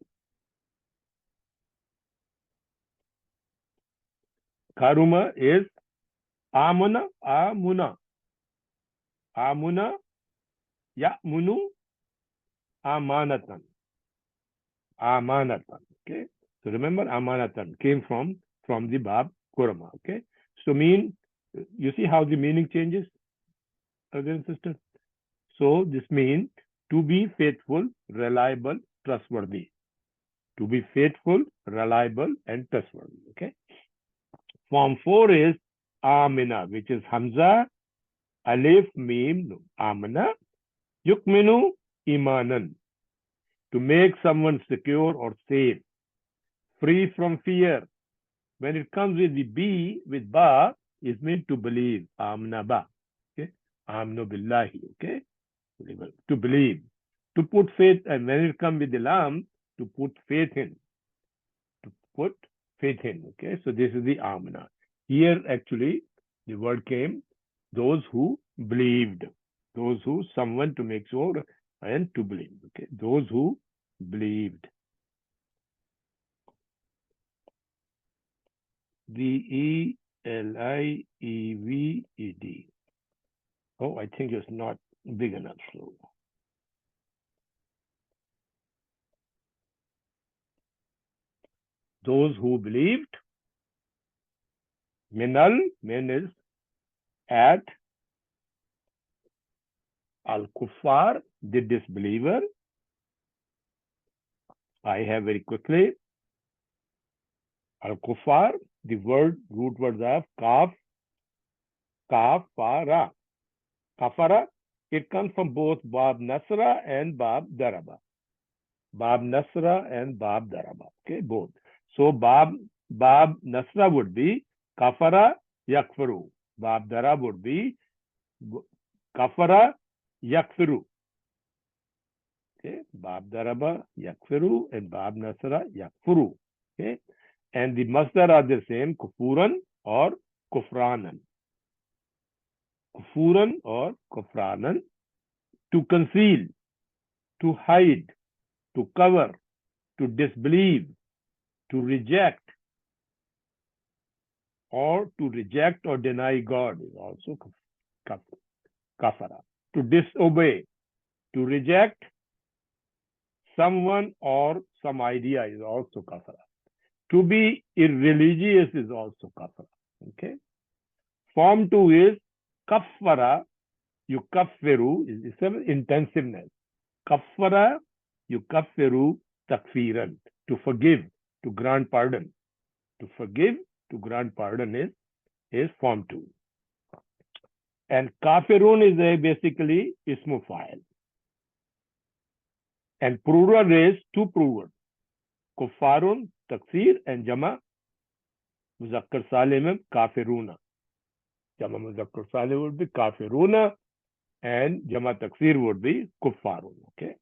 Karuma is Amuna, Amuna. Amuna, Ya'munu, Amanatan. amanatan. Okay. So remember, amanatan came from the bab kurma. Okay. So you see how the meaning changes, brothers and sisters. So this means to be faithful, reliable, trustworthy. To be faithful, reliable, and trustworthy. Okay. Form 4 is amina, which is hamza, alif, mim, nun. Amina, yukminu, imanan. To make someone secure or safe, free from fear. When it comes with the B, with ba, it means to believe. Amna ba. Okay. Amnu billahi. Okay. To believe. To put faith, and when it comes with the lam, to put faith in. To put faith in. Okay. So this is the amna. Here actually the word came those who believed. Those who, someone to make sure and to believe. Okay. Those who believed. Believed. Oh, I think it's not big enough. So those who believed, minal, min is at, al kuffar, the disbeliever. I have very quickly, al kuffar, the root words of kaf, kafara. Kafara, it comes from both bab nasra and bab daraba. Bab nasra and bab daraba. Okay, both. So bab nasra would be kafara yakfuru. Bab dara would be kafara yakfiru. Okay, bab daraba yakfiru and bab nasra yakfuru. Okay, and the masdar are the same, kufuran or kufranan. Kufuran or kufranan, to conceal, to hide, to cover, to disbelieve, to reject, or to reject or deny God is also kafara. To disobey, to reject someone or some idea is also kafara. To be irreligious is also kafara. Okay. Form 2 is kaffara, yukaffiru, is intensiveness. Kaffara, yukaffiru, takfiran. To forgive, to grant pardon. To forgive, to grant pardon is form 2. And kafirun is basically ismu fa'il. And plural is two plural. Kuffarun, taksir, and jama muzakkar salim, kafiruna. Jama muzakkar salim would be kafiruna, and jama taksir would be kuffarun. Okay.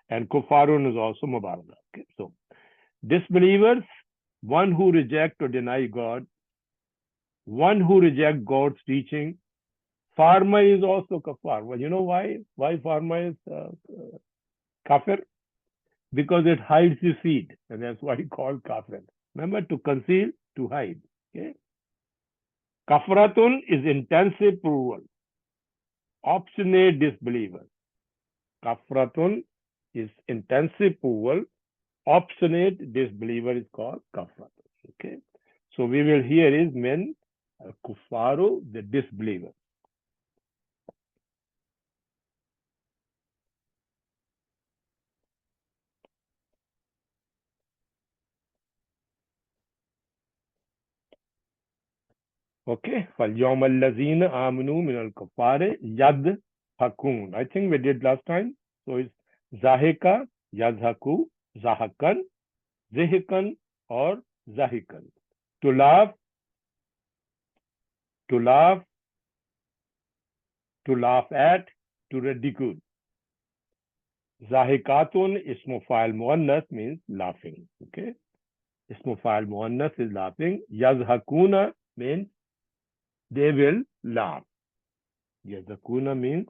And kuffarun is also mubarak. Okay. So disbelievers, one who reject or deny God, one who reject God's teaching. Farmer is also kafar. Well, you know why? Why farmer is kafir? Because it hides the seed, and that's why it's called kafir. Remember, to conceal, to hide. Okay. Kafratun is intensive plural. Obstinate disbeliever. Kafratun is intensive plural. Obstinate disbeliever is called kafratun. Okay. So we will hear is men kuffaru, the disbeliever. Okay. فَالْيَوْمَ الَّذِينَ آمَنُوا مِنَ الْكُفَّارِ يَضْحَكُونَ. I think we did last time. So it's zahika, yazhaku, zahakan, zihikan, or zahikan. To laugh, to laugh, to laugh at, to ridicule. Zahikatun ismu fa'il muannas means laughing. Okay. Ismu fa'il muannas is laughing. Yazhakuna means they will laugh. Yazhakuna means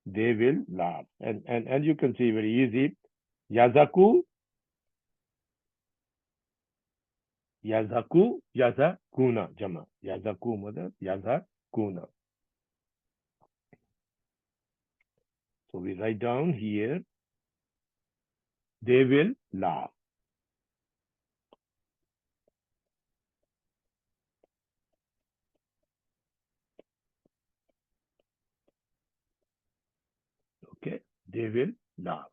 they will laugh. And you can see very easy. Yazaku, yazhaku, yazakuna, jama. Yazaku mother, yazakuna. So we write down here, they will laugh. they will laugh.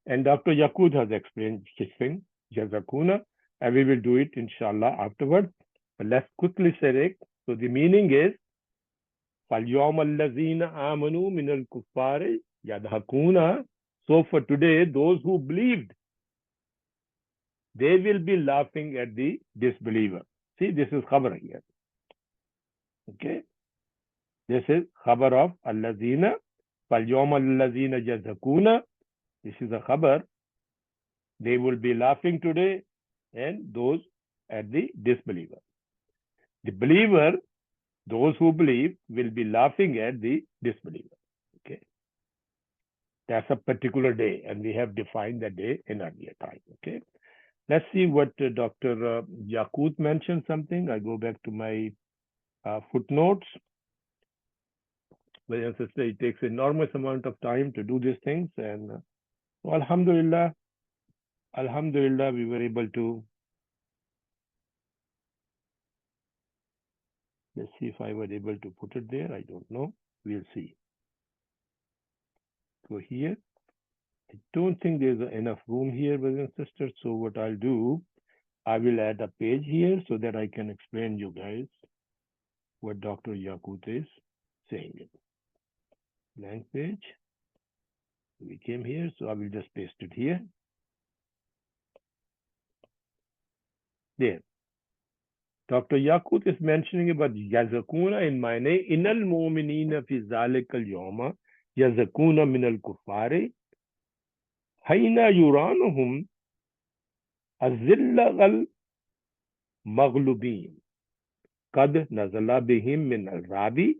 And Dr. Yaqut has explained this thing, Jazakuna, and we will do it inshallah afterwards. But let's quickly say it. So the meaning is, فَالْيَوْمَ الَّذِينَ آمَنُوا مِنَ الْكُفَّارِ يَضْحَكُونَ. So for today, those who believed, they will be laughing at the disbeliever. See, this is khabar here. Okay? This is khabar of allazina. فَالْيَوْمَ الَّذِينَ يَضْحَكُونَ. This is a khabar. They will be laughing today, and those at the disbeliever. The believer, those who believe, will be laughing at the disbeliever. Okay? That's a particular day, and we have defined that day in earlier time. Okay? Let's see what Dr. Yaqut mentioned something. I go back to my footnotes. Well, sister, it takes enormous amount of time to do these things, and alhamdulillah, we were able to. Let's see if I were able to put it there. I don't know. We'll see. Go here. I don't think there's enough room here, brothers and sisters. So what I'll do, I will add a page here so that I can explain you guys what Dr. Yaqut is saying. Blank page. We came here, so I will just paste it here. There. Dr. Yaqut is mentioning about Yazakuna in my name. Inal mu'minina fi zalikal yawma yazakuna minal kuffari hayna yuranuhum azillagal maghlubin qad nazala bihim min al-rabi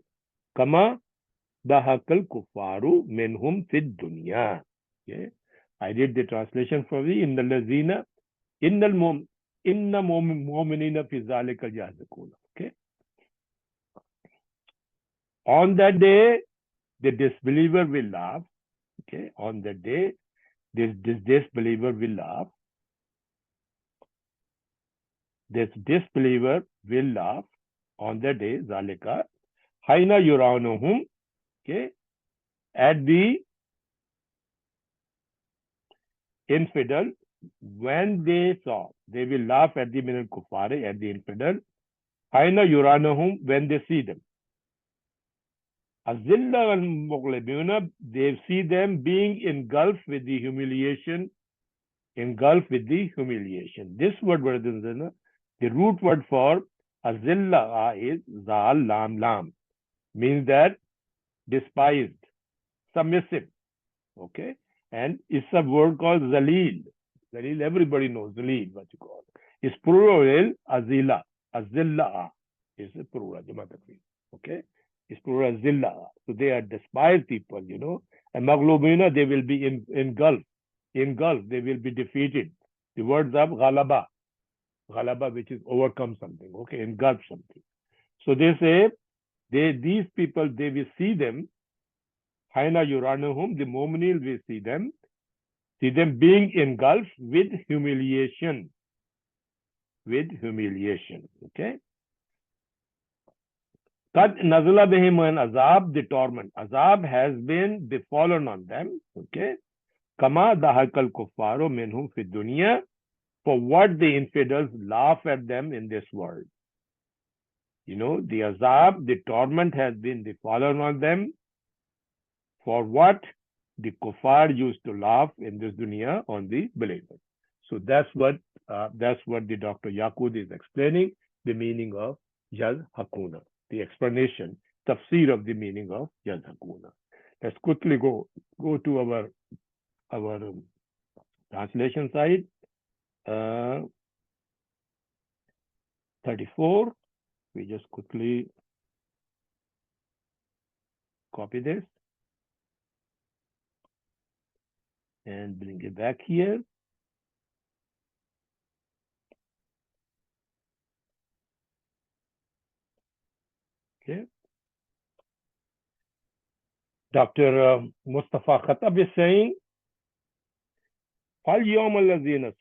kama dahakal kuffaru minhum fid dunya. Okay. I read the translation for you. Innal lazina innal inna mu'minina fi zalikal yazakuna. Okay. On that day, the disbeliever will laugh. Okay. On that day, this disbeliever will laugh. This disbeliever will laugh on the day, Zalika. Haina yuranuhum. Okay. At the infidel, when they saw, they will laugh at the minal kuffari, at the infidel. Haina yuranuhum, when they see them. Azilla al-Mughlibuna, they see them being engulfed with the humiliation. Engulfed with the humiliation. This word, the root word for azilla is zal lam lam, means that despised, submissive. Okay, and it's a word called zalil. Zalil, everybody knows zalil, what you call it. It's plural azila. Azilla is a plural. Okay, it's plural zilla. So they are despised people, you know. And maghlubina, they will be engulfed. Engulfed, they will be defeated. The words of ghalaba. Ghalaba, which is overcome something. Okay, engulf something. So they say, these people, they will see them. Haina yuranuhum, the mu'mineen will see them being engulfed with humiliation. With humiliation. Okay. Qad nazala bihim an azab, the torment. Azab has been befallen on them. Okay. Kama dahakal kuffaru minhum fi dunya, for what the infidels laugh at them in this world. You know, the azab, the torment has been befallen on them for what the kuffar used to laugh in this dunya on the believers. So that's what the Dr. Yaqut is explaining, the meaning of Yazhakuna, the explanation, tafsir of the meaning of Yazhakuna. Let's quickly go to our translation side. 34. We just quickly copy this and bring it back here. Okay. Dr. Mustafa Khattab is saying,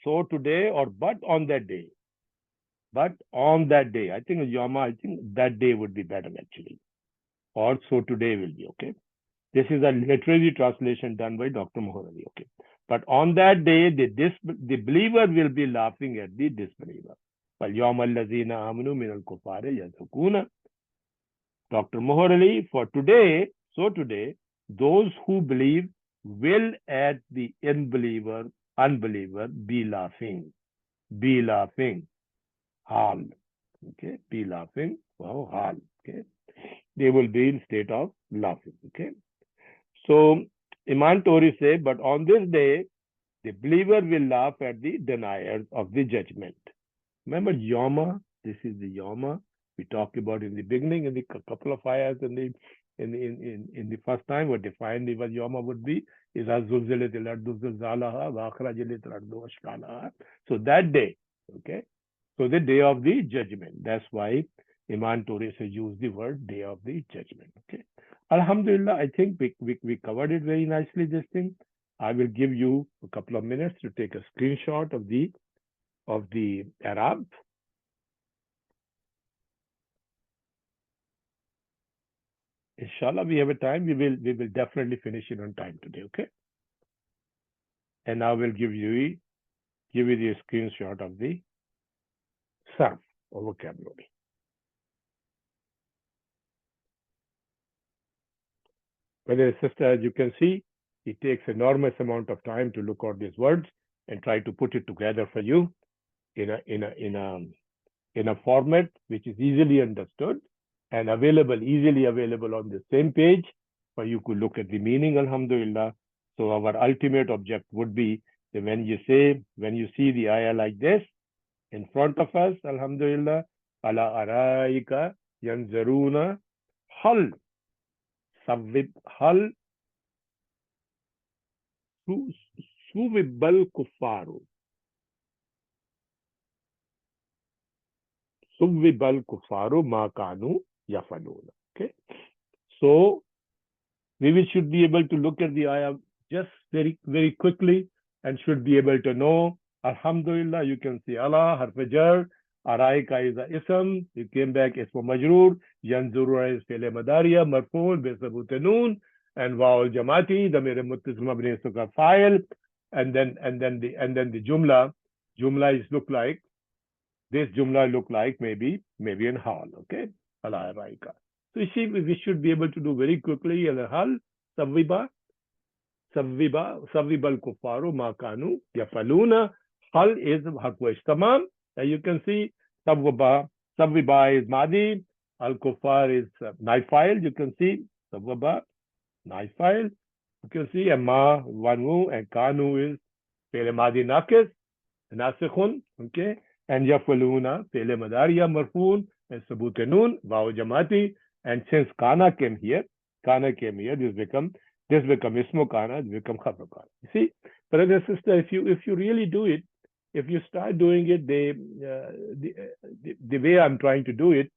so today, or but on that day. But on that day. I think Yama, I think that day would be better actually. Or so today will be okay. This is a literary translation done by Dr. Mohorali. Okay. But on that day, the believer will be laughing at the disbeliever. فَالْيَوْمَ الَّذِينَ آمَنُوا مِنَ الْكُفَّارِ يَضْحَكُونَ. Dr. Mohorali, for today, so today, those who believe will at the unbeliever be laughing. Be laughing. Hal. Okay. Be laughing. Wow, hal. Okay. They will be in state of laughing. Okay. So Iman Tori say, but on this day, the believer will laugh at the deniers of the judgment. Remember Yoma? This is the Yoma we talked about in the beginning, in the couple of ayahs in the first time. What defined what Yoma would be is Azulzilat al-ardu zilzalaha wa akhrajalat al-ardu ashqalaha. So that day, okay. So the day of the judgment. That's why Iman Tori has used the word day of the judgment. Okay. Alhamdulillah, I think we covered it very nicely, this thing. I will give you a couple of minutes to take a screenshot of the Arab. Inshallah, we have a time. We will definitely finish it on time today, okay? And I will give you the screenshot of the surf or vocabulary. Brother and sister, as you can see, it takes enormous amount of time to look at these words and try to put it together for you in a format which is easily understood and easily available on the same page for you to look at the meaning, alhamdulillah. So our ultimate object would be that when you see the ayah like this in front of us, alhamdulillah, ala araika yanzaruna hal suwibbal kuffaru. Suwibal kufaru ma kanu yafaluna. Okay. So we should be able to look at the ayah just very, very quickly and should be able to know. Alhamdulillah, you can see Allah, harfajar, araika is a ism, you came back ismu majroor, yanzuruna is fele madariya, marfool, besabutanun, and waul jamati, the mere muttasil mabni suka file, and then the jumla is look like. This jumla look like maybe in hal, okay? Allah raika. So you see, we should be able to do very quickly al hal savibal kufaru ma kanu yafaluna. Hal is harfu istamam. And you can see saviba is madi, al kufar is naifile. You can see saviba naifile. You can see ma wanu and kanu is pele madi nakis nasikhun, okay? And yafaluna, fele madariya marfoon, and sabutanun, waw jamati. And since kana came here, this become ismu kana, this become khabar kana. You see, brother and sister, if you really do it, if you start doing it the way I'm trying to do it,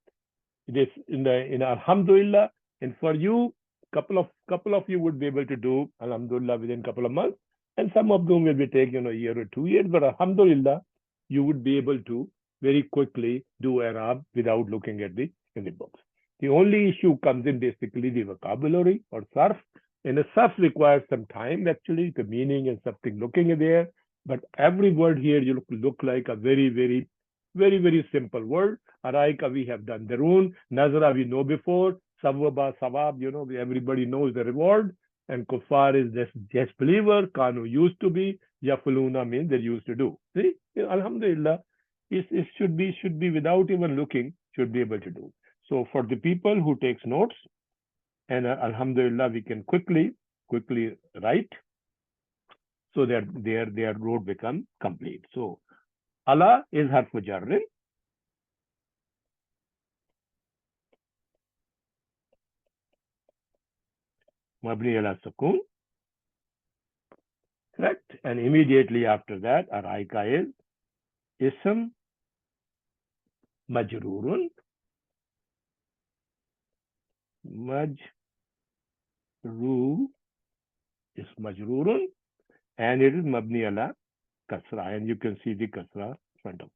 it is in alhamdulillah, and for you, couple of you would be able to do alhamdulillah within a couple of months, and some of them will be taking a year or 2 years, but alhamdulillah, you would be able to very quickly do Arab without looking at in the books. The only issue comes in basically the vocabulary or sarf. And the sarf requires some time actually, the meaning and something looking there. But every word here you look like a very, very, very, very simple word. Araika we have done. Darun, Nazara we know before. Sawaba, Sawab, everybody knows the reward. And kuffar is just believer. Kanu used to be. Yafuluna means they used to do. See, alhamdulillah, it should be without even looking, should be able to do. So for the people who takes notes, and alhamdulillah, we can quickly write so that their road become complete. So Allah is harfu jarrin. Mabni ala sukun. Correct. And immediately after that, araika is ism majrurun. Majru is majrurun, and it is mabni ala kasra, and you can see the kasra in front of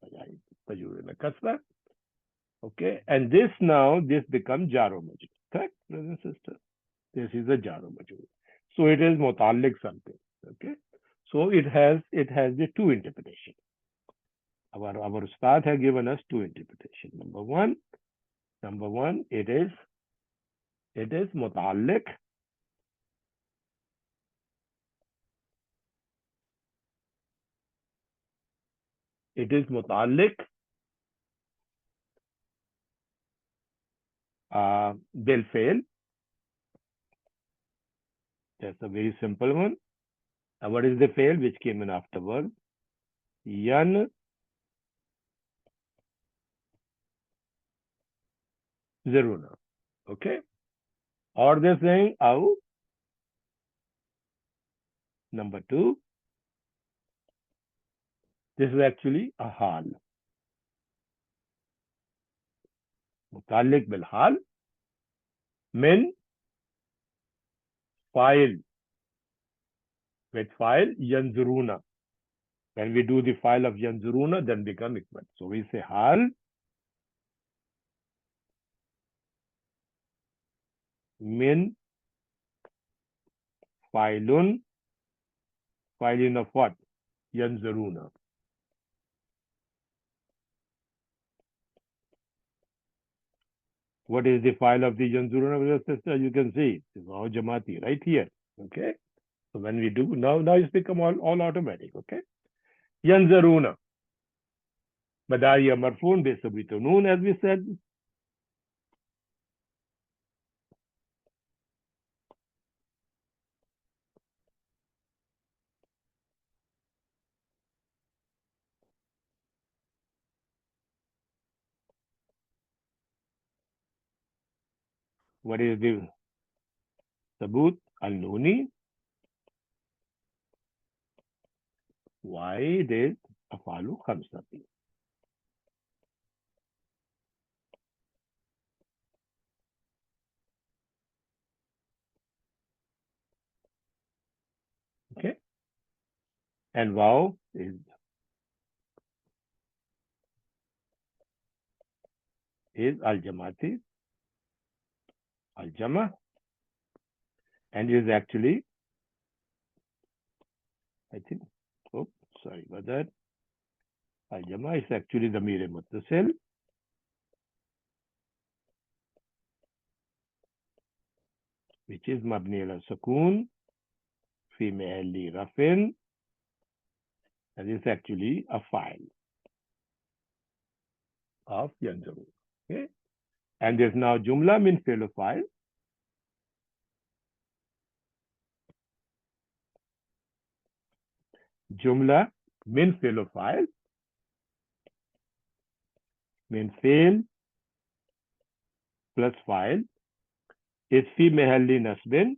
majrur ala kasra. Okay, and this becomes jaro majrur. Correct, brother and sister? This is a jar majroor. So it is muta'alliq something. Okay. So it has the two interpretation. Our ustad has given us two interpretation. Number one, it is muta'alliq. It is muta'alliq bil fail. That's a very simple one. And what is the fail which came in afterward? Yan zeruna. Okay. Or they're saying au. Number two, this is actually a hal. Muta'alliq bil hal min file. With file yanzuruna. When we do the file of yanzuruna, then become ikmat. So we say hal min filun. Filin of what? Yanzuruna. What is the file of the yanzuruna, sister? You can see it's all jamati right here. Okay. So when we do now it's become all automatic. Okay. Yanzuruna. Madariya marfun bisabito noon, as we said. What is the sabut al-nuni? Why it is afalu khamsati? Okay. And wow is al-jamati, al-jama, and is actually, I think, oh, sorry about that. Al-jama is actually the mere muttasil, which is mabni ala sukoon fi mahalli rafin, and is actually a file of yanzuru. Okay. And there's now jumla min fi'l file. Jumla min fi'l file. Min fi'l plus file is fi mahalli nasbin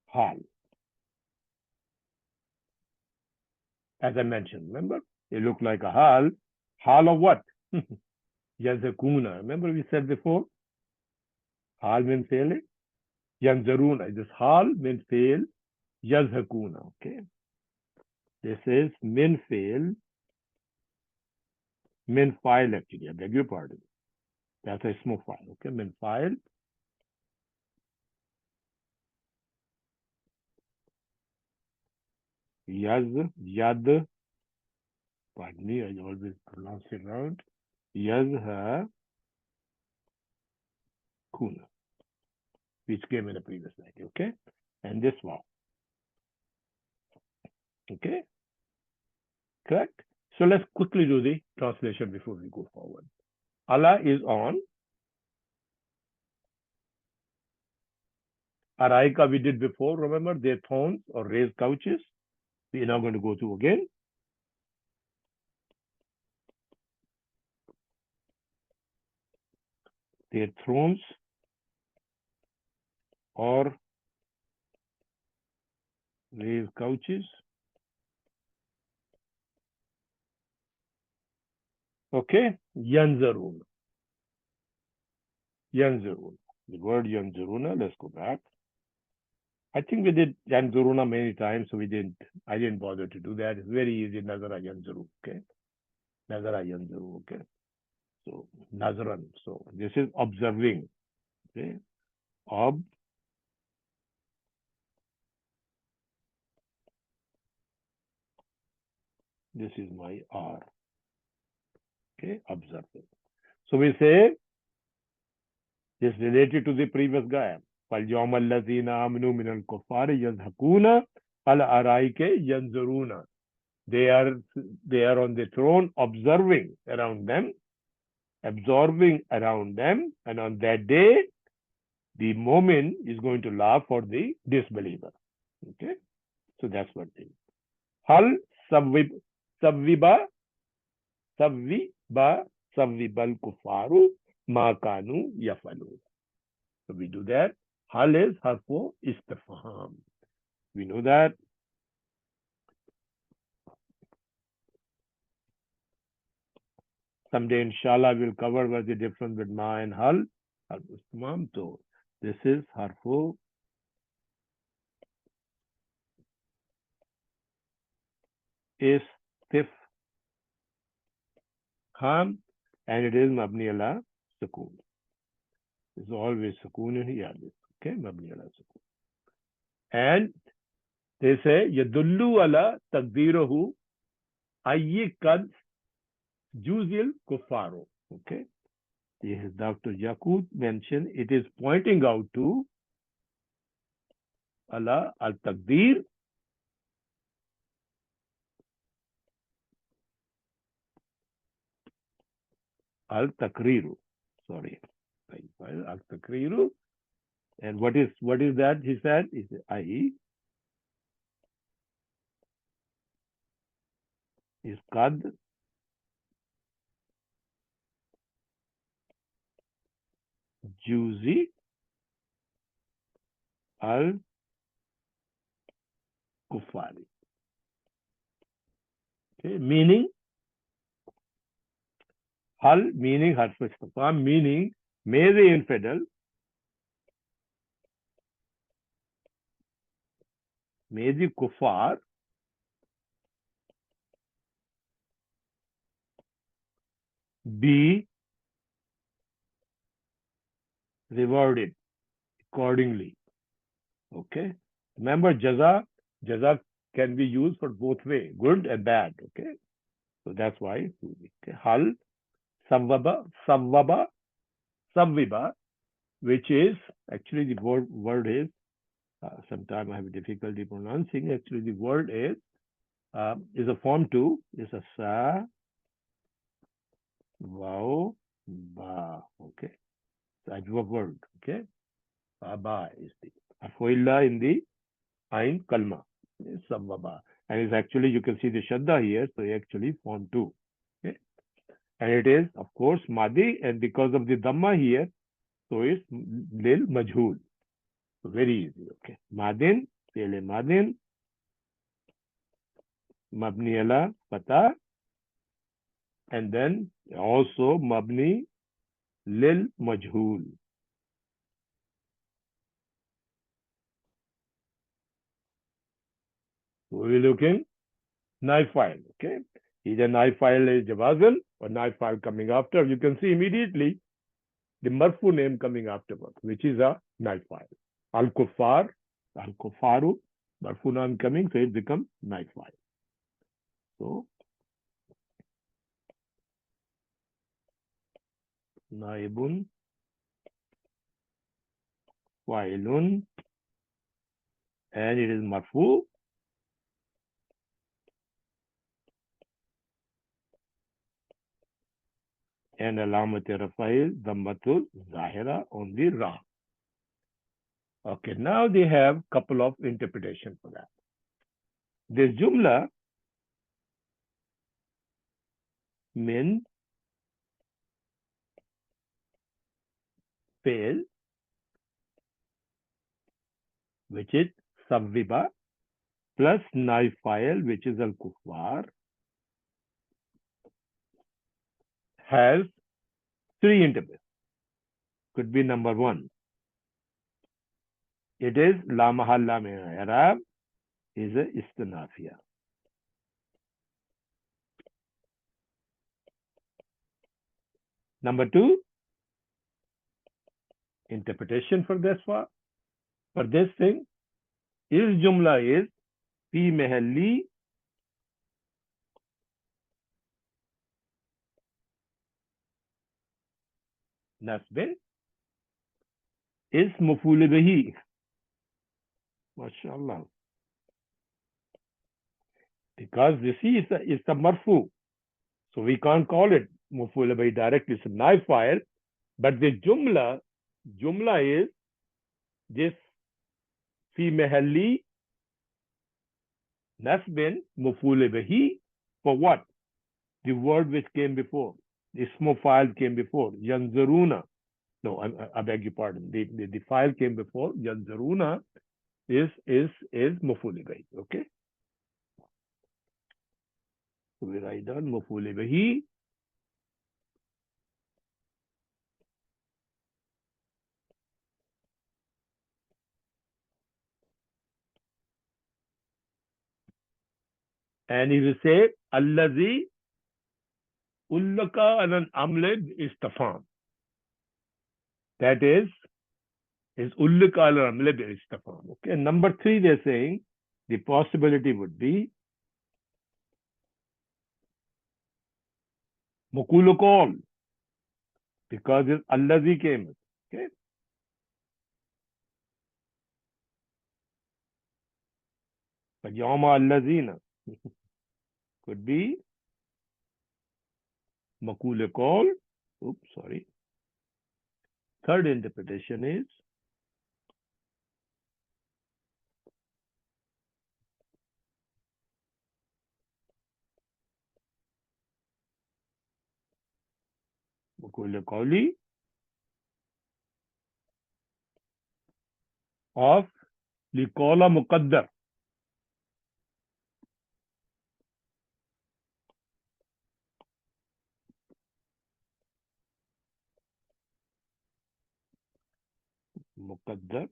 hal. As I mentioned, remember? It looked like a hal. Hal of what? Yazakuna. Remember we said before? Hal min fi'l. Yanzaruna. This hal min fi'l. Yazhakuna. Okay. This is min fi'l. Min file actually. I beg your pardon. That's a small file. Okay. Min file. Yad. Pardon me, I always pronounce it wrong. Yazha kuna, which came in the previous slide. Okay. And this one. Okay. Correct. So let's quickly do the translation before we go forward. Allah is on. Araika we did before, remember, their thrones or raised couches. We are now going to go through again. Their thrones or raised couches. Okay. Yanzarun. Yanzarun. The word yanzaruna, let's go back. I think we did Yanzuruna many times, so I didn't bother to do that. It's very easy, Nazara Yanzuru, okay? Nazara Yanzuru, okay? So, Nazaran. So, this is observing. Okay. This is my R. Okay, observing. So we say this related to the previous guy. فَالْيَوْمَ الَّذِينَ آمَنُوا مِنَ الْكُفَّارِ يَضْحَكُونَ عَلَى الْأَرَائِكِ يَنْظُرُونَ. They are on the throne observing around them, absorbing around them, and on that day, the mu'min is going to laugh for the disbeliever. Okay, so that's what it is. Hal savviba savvibal kufaru ma kanu yafalu. So we do that. Hal is harfu istifham. We know that. Someday, inshallah, we'll cover what's the difference with ma and hal. Harfu istifham. So this is harfu istifham, and it is mabni ala sukun. There's always sukun in here. Okay, mabni ala sukun. And they say yadullu ala taqdiruhu ayyikad juzil kuffaro. Okay, this is Dr. Yaqut mentioned. It is pointing out to ala al taqdir al takriru. Sorry, al takriru. And what is that? He said is I is qad juzi al kuffari. Okay, meaning hal meaning harf istifham, meaning may the infidel, may the kuffar be rewarded accordingly. Okay. Remember, jaza can be used for both way, good and bad. Okay. So that's why. Okay. Hal, savviba, which is actually the word is. Sometimes I have difficulty pronouncing. Actually, the word is a form two. Is a sa, wow, ba. Okay. So adverb word. Okay. Ba is the afoilla in the Ain Kalma, Savvaba. And it's actually, you can see the Shadda here, so actually form two. Okay. And it is, of course, Madi, and because of the Dhamma here, so it's Lil Majhul. So very easy. Okay. Madin, Pele Madin, Mabni ala Pata, and then also Mabni Lil Majhul. So we're looking knife file. Okay. Either knife file is Jawazan or knife file coming after. You can see immediately the marfu name coming afterwards, which is a knife file. Al-Kuffar, Al-Kuffaru, marfu name coming, so it becomes knife file. So, naibun, fa'ilun, and it is marfu. And alamat rafail, dhammatul zahira on the ra. Okay, now they have couple of interpretation for that. This jumla min fail, which is savviba, plus knife file, which is al-kuffar, has three interpretations. Could be number one. It is la mahalla min i'rab is a istinafiya. Number two, interpretation for this thing. Is jumla is fi mahalli nasbin is maf'ul bihi. MashaAllah. Because this is a marfu. So we can't call it maf'ul bihi directly. It's a naib file. But the jumla is this fi mahalli nasbin maf'ul bihi for what? The word which came before. The ismu file came before. Yanzuruna. No, I beg your pardon. The file came before. Yanzuruna is maf'ul bihi. Okay. So we write down maf'ul bihi. And he will say, Allazi ullaka anan amlib istafam. That is ullaka anan amlib istafam. Okay. And number 3, they're saying the possibility would be mukulukol, because Allazi came. Okay. But Yawma Allazina could be makulukol. Oops, sorry. Third interpretation is makulukoli of likola muqaddar. Muqaddar.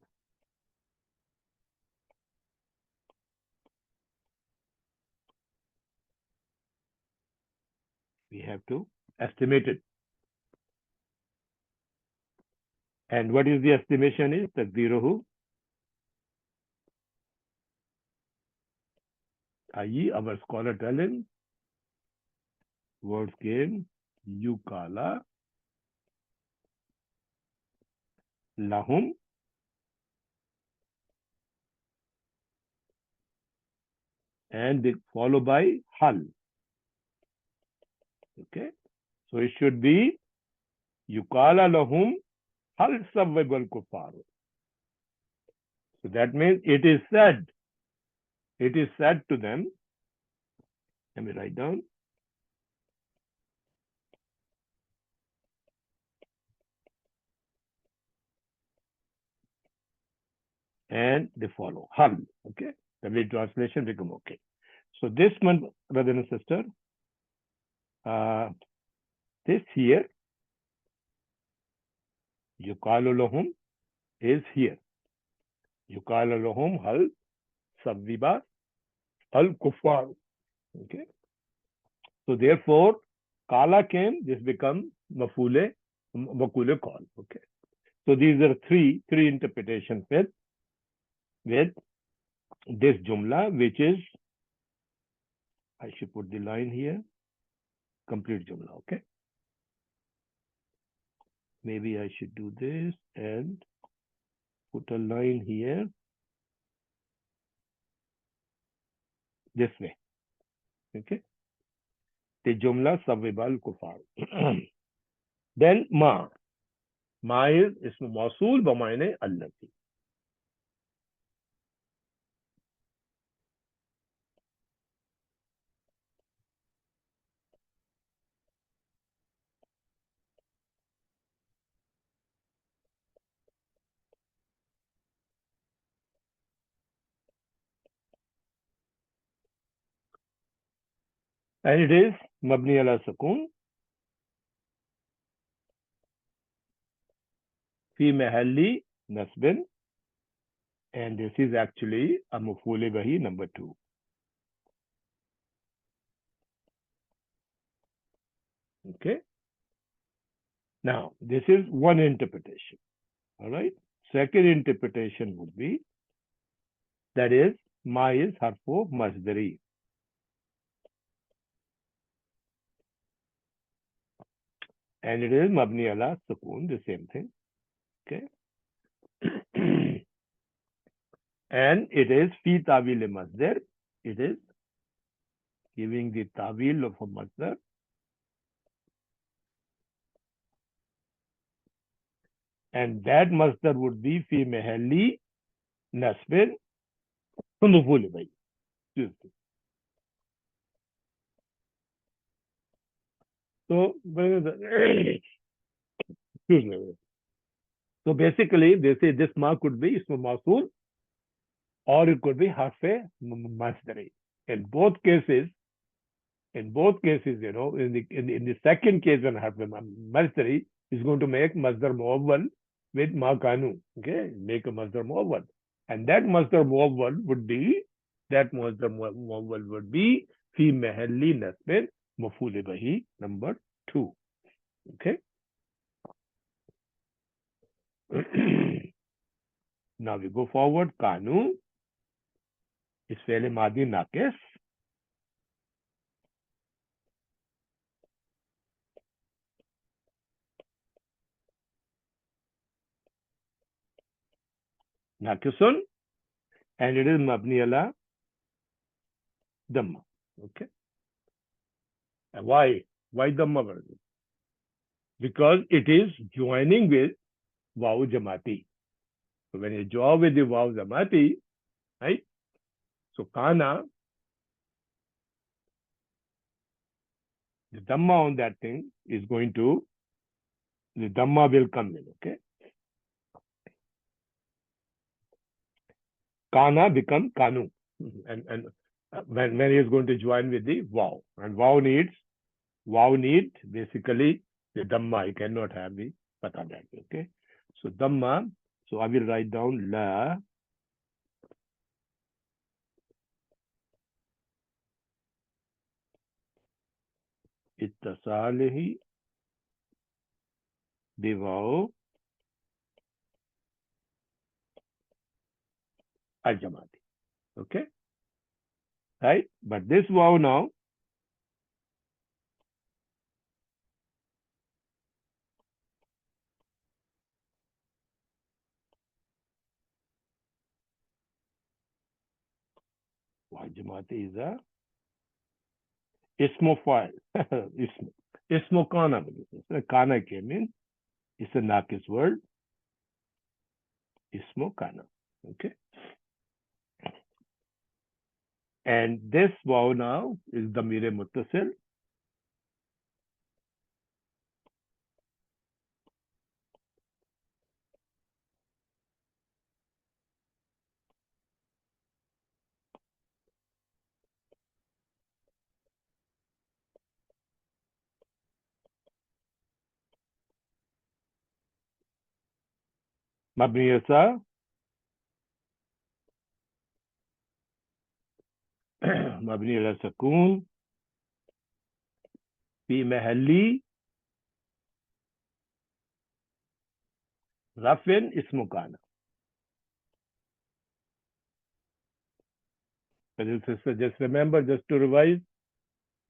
We have to estimate it. And what is the estimation is? Takdiruhu. I.e. our scholar tell him, words came, yukala, lahum, and they follow by hal. Okay. So it should be yukala lahum hal savvabal kufar. So that means it is said to them. Let me write down. And they follow hal. Okay. The way translation become okay. So this one, brother and sister, this here, yukalu lahum is here. Yukalu lahum hal savviba al kufar. Okay. So therefore, kala came, this becomes makule call. Okay. So these are three interpretations with this jumla, which is, I should put the line here, complete jumla. Okay. Maybe I should do this and put a line here this way. Okay. The jumla savibal kufar. Then ma. Ma is ismu mausul bamaine allati. And it is mabni ala sukun fi mahalli nasbin, and this is actually a maf'ul bihi number 2. Okay. Now this is one interpretation. All right. Second interpretation would be that is ma is harfu masdari, and it is mabni ala sukun, the same thing. Okay. And it is fi tawil masdar. It is giving the tawil of a masdar, and that masdar would be fi mahalli nasbin maf'ul bih. So, excuse me. So basically, they say this ma could be ismu mawsul or it could be harfe masdari. In both cases, in the second case when harfe masdari is going to make masdar muawwal with ma kanu. Okay, make a masdar muawwal, and that masdar muawwal would be fi mahalli nasbin maf'ul bihi number 2. Okay. Now we go forward. Kanu is fi'l madi naqis. Naqisun, and it is mabni ala dhamma. Okay. And why? Why dhamma? Because it is joining with waw jamati. So when you join with the waw jamati, right? So kana, the dhamma on that thing is going to, the dhamma will come in. Okay. Kana become kanu, and when he is going to join with the waw, and waw need basically the dhamma. You cannot have the pata that. Okay. So dhamma. So I will write down la ittasalihi biwaw al jamati. Okay. Right. But this waw now, waw jamati is a ismo file. Ismo kana. Kana came in. It's a Nakis word. Ismo kana. Okay. And this waw now is damir muttasil. Mabni yasa. Mabni ala sakun. Fi mahalli rafin ismo kana. Just remember, just to revise,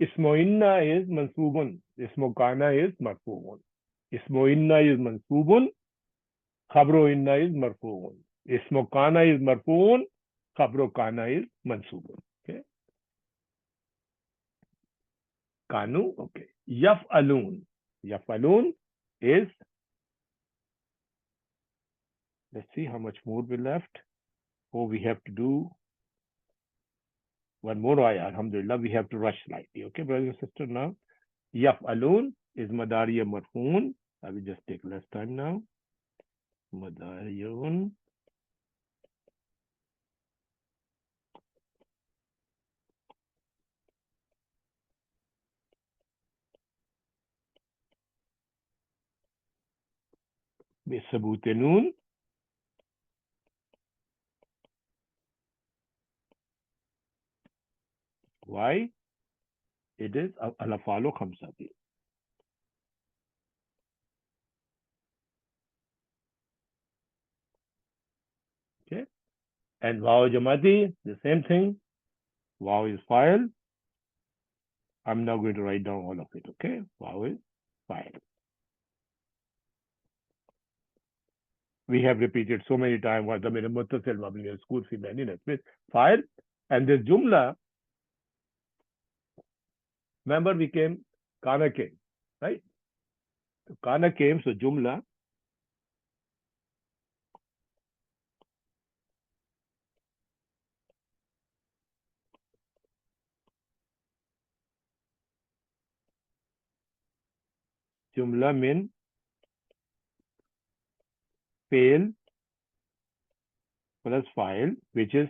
ismo inna is mansubun. Ismo kana is marfuun. Ismo inna is mansubun. Khabro inna is marfuun. Ismo kana is marfuun. Khabro kana is mansubun. Okay. Kanu. Okay. Yaf'alun. Yaf'alun is, let's see how much more we left. Oh, we have to do one more ayah. Alhamdulillah, we have to rush slightly. Okay, brothers and sisters, now. Yaf'alun is madariya marfoon. I will just take less time now. Madariyun. Bisabutenun. Why? It is alafalo khamsa. 。And wow jamati, the same thing. Wow is file. I'm now going to write down all of it, okay? Wow is file. We have repeated so many times what the muttasil mabni school fi many with file. And this jumla, remember we came, kana came, right? So kana came, so jumla min fail plus file, which is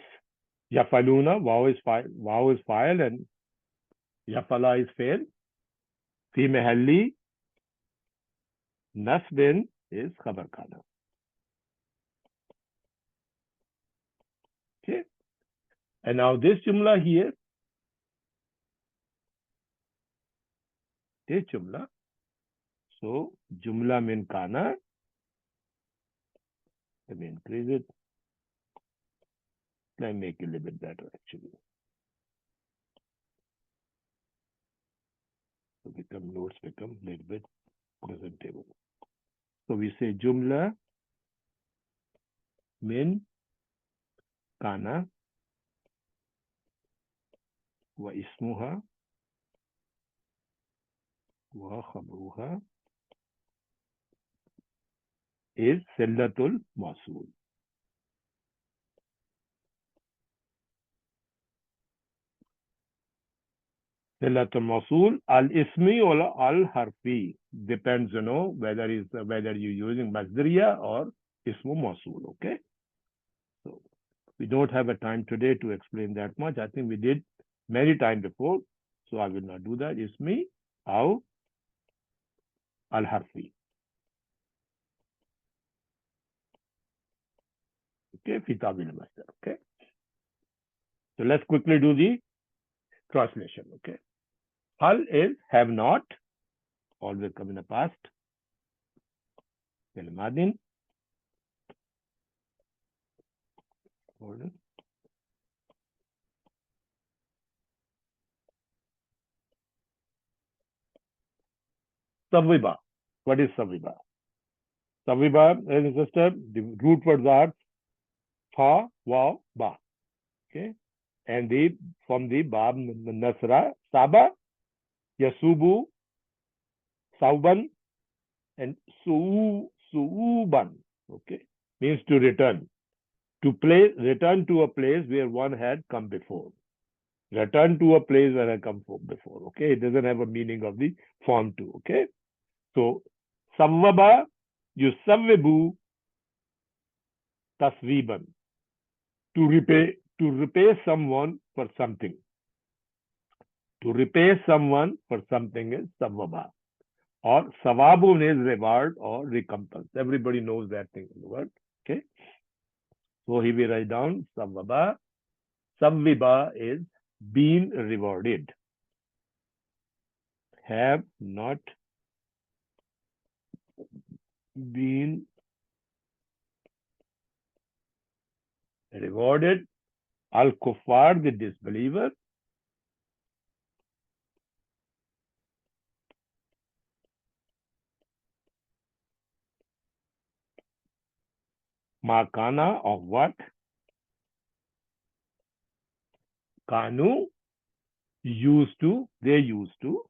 yafaluna. Wow is file, and yafala is fail. Fi mehalli nasbin is khabar kana. Okay. And now this jumla here, this jumla. So jumla min kana. Let me increase it. Let me make it a little bit better actually. So notes become a little bit presentable. So we say jumla min kana wa ismuha wa khabruha is sillatul mawsul. Sillatul mawsul al ismi or al harfi depends, whether you're using masdariya or ismu mawsul. Okay. So we don't have a time today to explain that much. I think we did many times before, so I will not do that. Ismi au al harfi. Okay, fitabil masdar. Okay. So let's quickly do the translation. Okay. Hal is have not, always come in the past. Madin. Hold on. Saviba. What is Saviba? Saviba, as a sister, the root words are fa, wa, ba. Okay. And from the Bab Nasra, Saba, Yasubu, Sauban, and Suuban. Okay. Means to return. Return to a place where one had come before. Return to a place where I come before. Okay. It doesn't have a meaning of the form to. Okay. So, Savvaba, Yusavvibu, Tasviban. To repay someone for something. To repay someone for something is Savvaba. Or Savabun is reward or recompense. Everybody knows that thing in the word. Okay. So he will write down Savvaba. Savviba is been rewarded. Have not been rewarded. Al-Kuffar, the disbeliever. Makana of what? Kanu, they used to.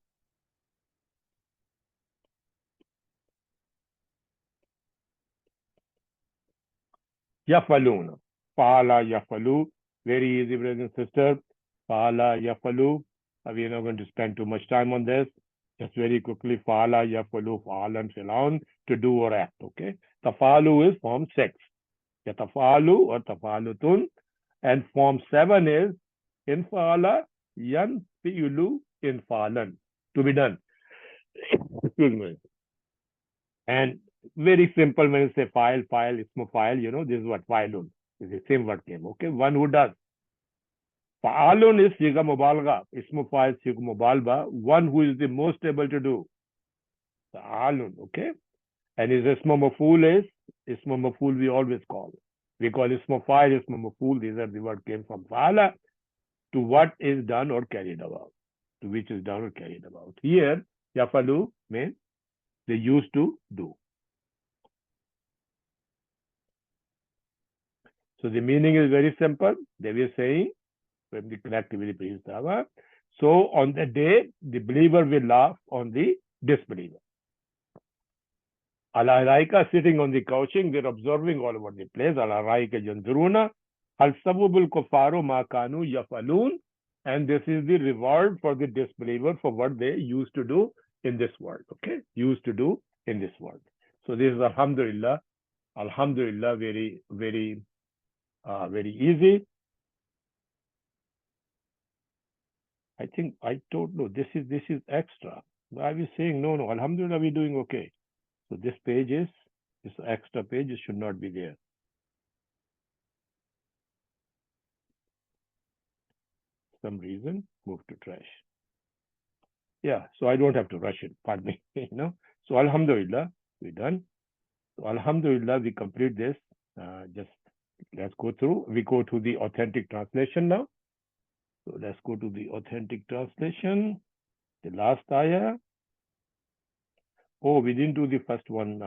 Yafalun. Fala yafalu. Very easy, brothers and sisters. Fala yafalu. We are not going to spend too much time on this. Just very quickly, fala yafalu, fa'alan filaun, to do or act. Okay. Tafalu is form 6. Yatafalu or tafalutun. And form 7 is infala yan fi'ulu infalan. To be done. Excuse me. And very simple when you say file, ismu file, this is what fileun. It's the same word came. Okay. One who does. Fa'alun is siga mubalgha. Ismu file siga mubalgha. One who is the most able to do. Fa'alun. Okay. And his ismu maful is, ismu maful we always call. We call ismu fa'il, ismu maf'ul. These are the word came from fa'ala, to what is done or carried about, to which is done or carried about. Here, yafalu means they used to do. So the meaning is very simple. They were saying, when the connectivity is power. So on the day, the believer will laugh on the disbeliever. Al-Araika sitting on the couching, they're observing all over the place. Al-Araika yanzuruna. Al-sabubul kufaru ma kanu yafalun. And this is the reward for the disbeliever for what they used to do in this world. Okay? Used to do in this world. So this is Alhamdulillah. Alhamdulillah, very, very, very easy. I think I don't know. This is extra. I was saying no. Alhamdulillah, we're doing okay. So this page is this extra page. It should not be there. Some reason move to trash. Yeah. So I don't have to rush it. Pardon me. So Alhamdulillah, we're done. So Alhamdulillah, we complete this. Just let's go through. We go to the authentic translation now. So let's go to the authentic translation. The last ayah. Oh, we didn't do the first one.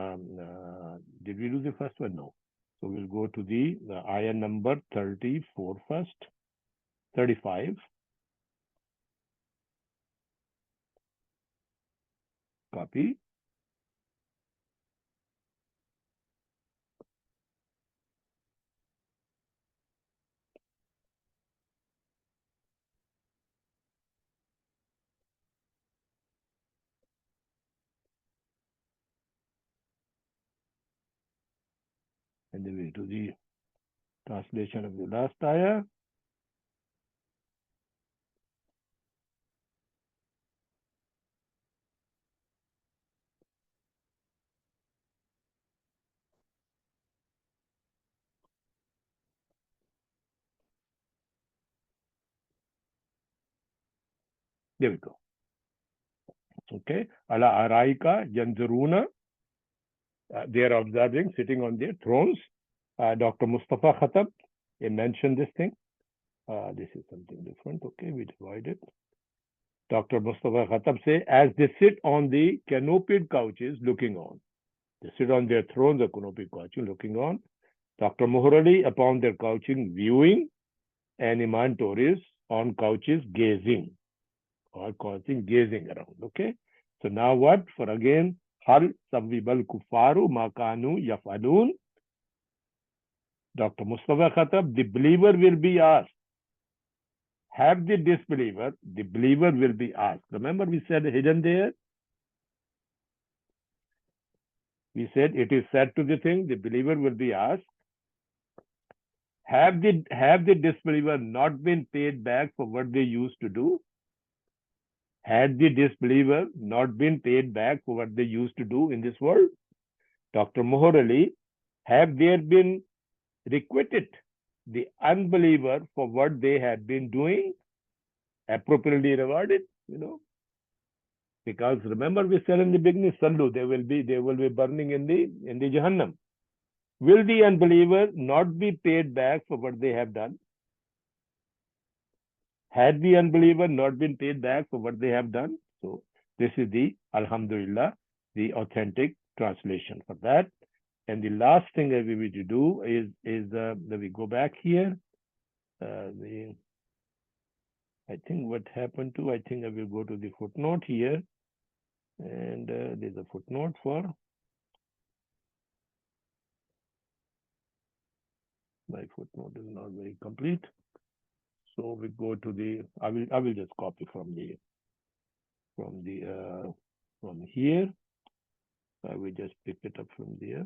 Did we do the first one? No. So we'll go to the ayah number 34 first. 35. Copy. And then we do the translation of the last ayah. There we go. Okay. Ala araika yanzuruna. They are observing, sitting on their thrones. Dr. Mustafa Khatab, he mentioned this thing. This is something different. Okay, we divide it. Dr. Mustafa Khatab say, as they sit on the canopied couches looking on. They sit on their thrones or canopied couches looking on. Dr. Muhrali upon their couching viewing, and Iman Tories on couches gazing or couching gazing around. Okay. So now what? For again, hal sabibal kufaru makanu yafalun. Dr. Mustafa Khatab, the believer will be asked. Have the disbeliever, the believer will be asked. Remember we said hidden there? We said it is said to the thing, the believer will be asked. Have the disbeliever not been paid back for what they used to do? Had the disbeliever not been paid back for what they used to do in this world? Dr. Mohar Ali, have there been requited the unbeliever for what they had been doing, appropriately rewarded, because remember we said in the beginning, Sallu, they will be burning in the Jahannam. Will the unbeliever not be paid back for what they have done? Had the unbeliever not been paid back for what they have done? So this is the Alhamdulillah, the authentic translation for that. And the last thing that we need to do is that we go back here. I think what happened to, I think I will go to the footnote here. And there's a footnote for my footnote is not very complete. So we go to the, I will just copy from here. I will just pick it up from there.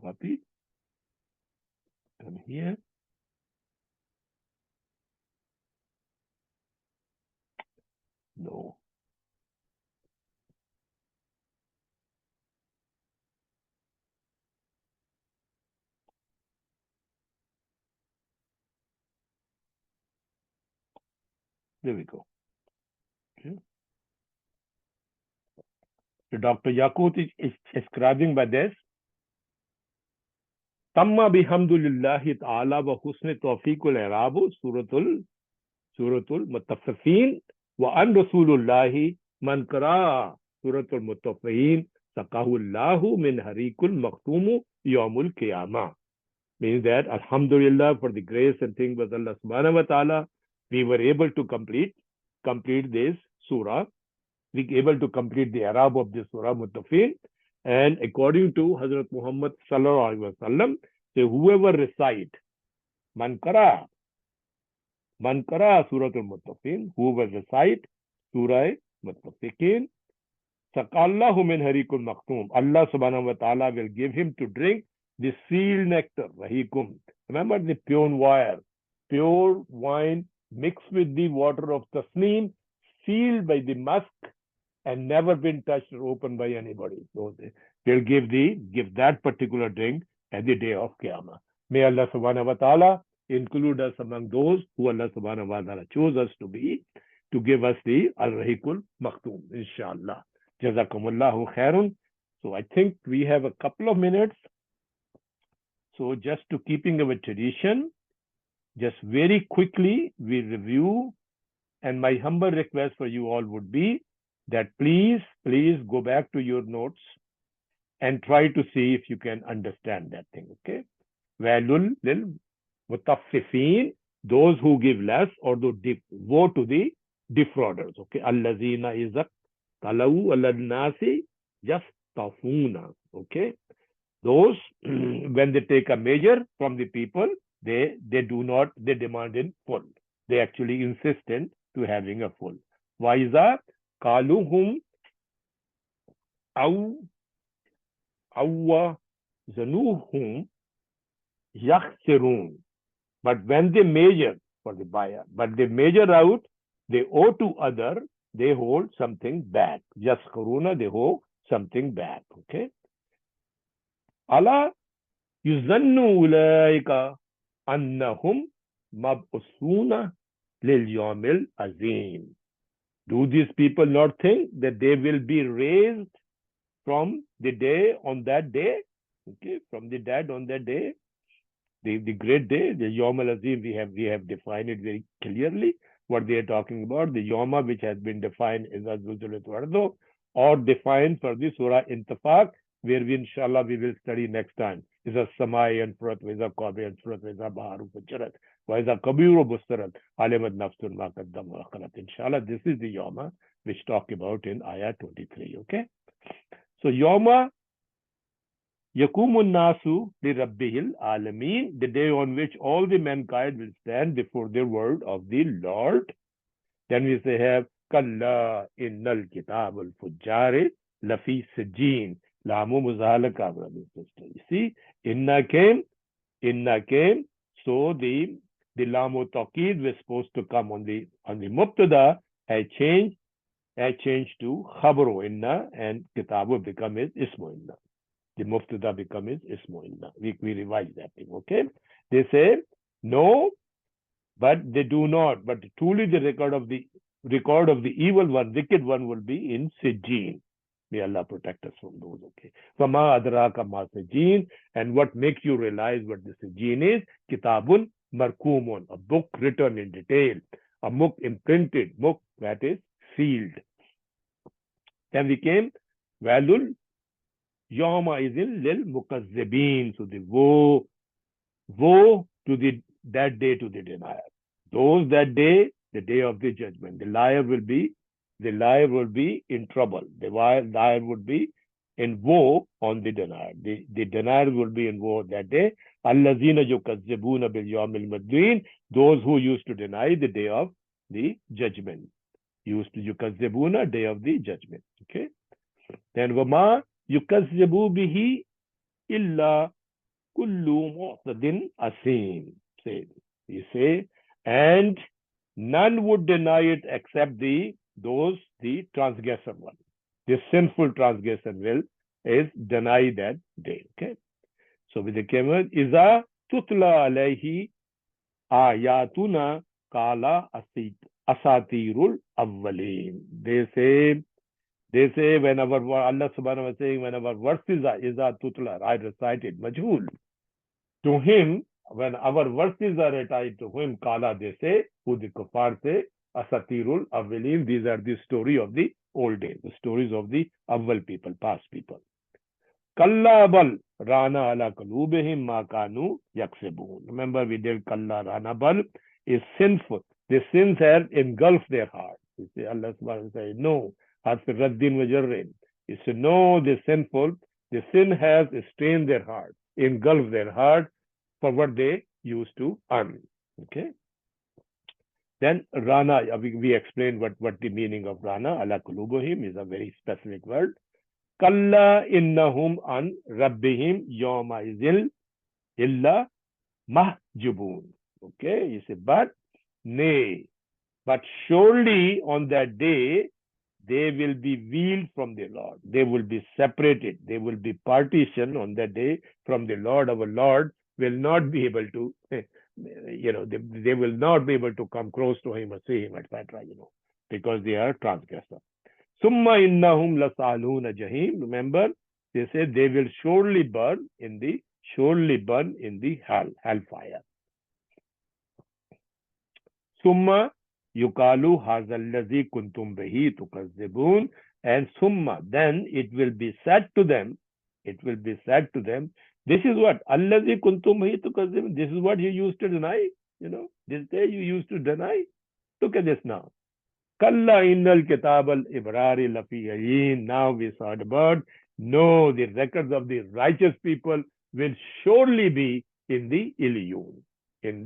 Copy. Come here. No. There we go. Okay. So Dr. Yakut is describing by this, Tamma bihamdulillahi ta'ala wa husni tawfiqul i'rabu suratul Mutaffifin wa an rasulullahi man qara suratul Mutaffifin saqahullahu min harikul maqtumu yawmul qiyamah. Means that Alhamdulillah, for the grace and things with Allah subhanahu wa ta'ala, we were able to complete this surah. We were able to complete the Arab of this surah Mutaffifin. And according to Hazrat Muhammad sallallahu alaihi wasallam, so whoever recite man qara suratul Mutaffifin, whoever recite surah Mutaffifin, saqallahu min harikul maqtum, Allah subhanahu wa ta'ala will give him to drink the sealed nectar, rahikum. Remember the pure wine mixed with the water of tasneem, sealed by the musk and never been touched or opened by anybody. So they'll give that particular drink at the day of Qiyamah. May Allah subhanahu wa ta'ala include us among those who Allah subhanahu wa ta'ala chose us to be, to give us the al-rahikul maktoum, inshallah. Jazakumullahu khairun. So I think we have a couple of minutes. So just to keeping our tradition, just very quickly we review, and my humble request for you all would be that please go back to your notes and try to see if you can understand that thing, okay? Walul lil mutaffifin, those who give less or woe to the defrauders, okay? Allazina izak talau aladnasi yastafuna, okay? Those, when they take a measure from the people, they demand in full. They actually insistent to having a full. Waiza kaluhum awwa zanuhum yakhsirun. But when they measure for the buyer, but they measure out, they owe to other, they hold something back. Just karuna, they hold something back, okay? Ala yuzannu ulaika annahum mab'usuna lil yawmil azim. Do these people not think that they will be raised from the day on that day? Okay, from the dead on that day, the great day, the Yawm al-Azim, we have defined it very clearly what they are talking about. The Yawma, which has been defined in the or defined for the Surah Intafaq, where we inshallah we will study next time. Is a Samai and Furat, is a Qabi and Furat, is a Baharu Fujarat, is a Kabiru Bustarat, Alimad Nafsun Makaddam Wakarat. Inshallah, this is the Yawma which talk about in Ayah 23. Okay? So Yawma Yakumun Nasu li Rabbihil Alameen, the day on which all the mankind will stand before the word of the Lord. Then we say have Kalla innal kitab al fujjari lafi sijin. Lamu Muzalaka, brother and sister. You see, Inna came, so the Lamu Taqid was supposed to come on the Mubtada, I changed to Khabaru Inna, and Kitabu become his Ismu Inna. The Mubtada become his Ismu Inna. We revise that thing, okay? They say, no, but they do not. But truly the record of the evil one, wicked one will be in Sijjin. May Allah protect us from those, okay? Fama adraka ma sijjin, and what makes you realize what the sijjin is? Kitabun markumun, a book written in detail, a book imprinted, book that is sealed. Then we came, Walul Yawma izin lil mukazzibin, so the woe to that day to the denier. Those that day, the day of the judgment, the liar will be in trouble. The liar would be in woe on the denier. The denier will be in woe that day. Allazina yukazzibuna bil yawmil madin, those who used to deny the day of the judgment. Used to yukazzibuna, day of the judgment. Okay. Then wama yukazzibu bihi illa kullu mu'tadin asim. Say, and none would deny it except the transgressor one. The sinful transgressor is deny that day. Okay. So with the camera, Iza tutla alayhi ayatuna kala asatirul awwalin. They say They say when Allah subhanahu wa ta'ala was saying, when our verses are iza tutla, I recited majhul. To him, when our verses are recited to him, kala, they say, who the kuffar say, asatirul awwalin, these are the story of the old days, the stories of the awwal people, past people. Kalla bal rana ala kalubihim ma kanu yaksebun. Remember we did kalla rana bal is sinful. The sins have engulfed their heart. You see, Allah subhanahu wa ta'ala says, no, harf raddin wa jarrin. He said, no, the sinful, the sin has stained their heart, engulfed their heart for what they used to earn. Okay. Then rana, we explained what the meaning of rana ala kulubuhim is a very specific word. Kalla innahum an rabbihim yawma izil illa mahjubun. Okay, you say, but nay, but surely on that day they will be veiled from the Lord. They will be separated. They will be partitioned on that day from the Lord. Our Lord will not be able to, they will not be able to come close to him or see him, etc. Because they are transgressors. Summa innahum lasaluna jahim. Remember, they said they will surely burn in the hellfire. Summa yukalu hazallazi kuntum bihi tukazzibun. And summa, then it will be said to them, this is what? Allazi kuntum bihi tukazzibun. This is what you used to deny. This day you used to deny. Look at this now. Kalla innal kitab al-ibrari lafi ayin. Now we saw the bird. No, the records of the righteous people will surely be in the Iliyun. In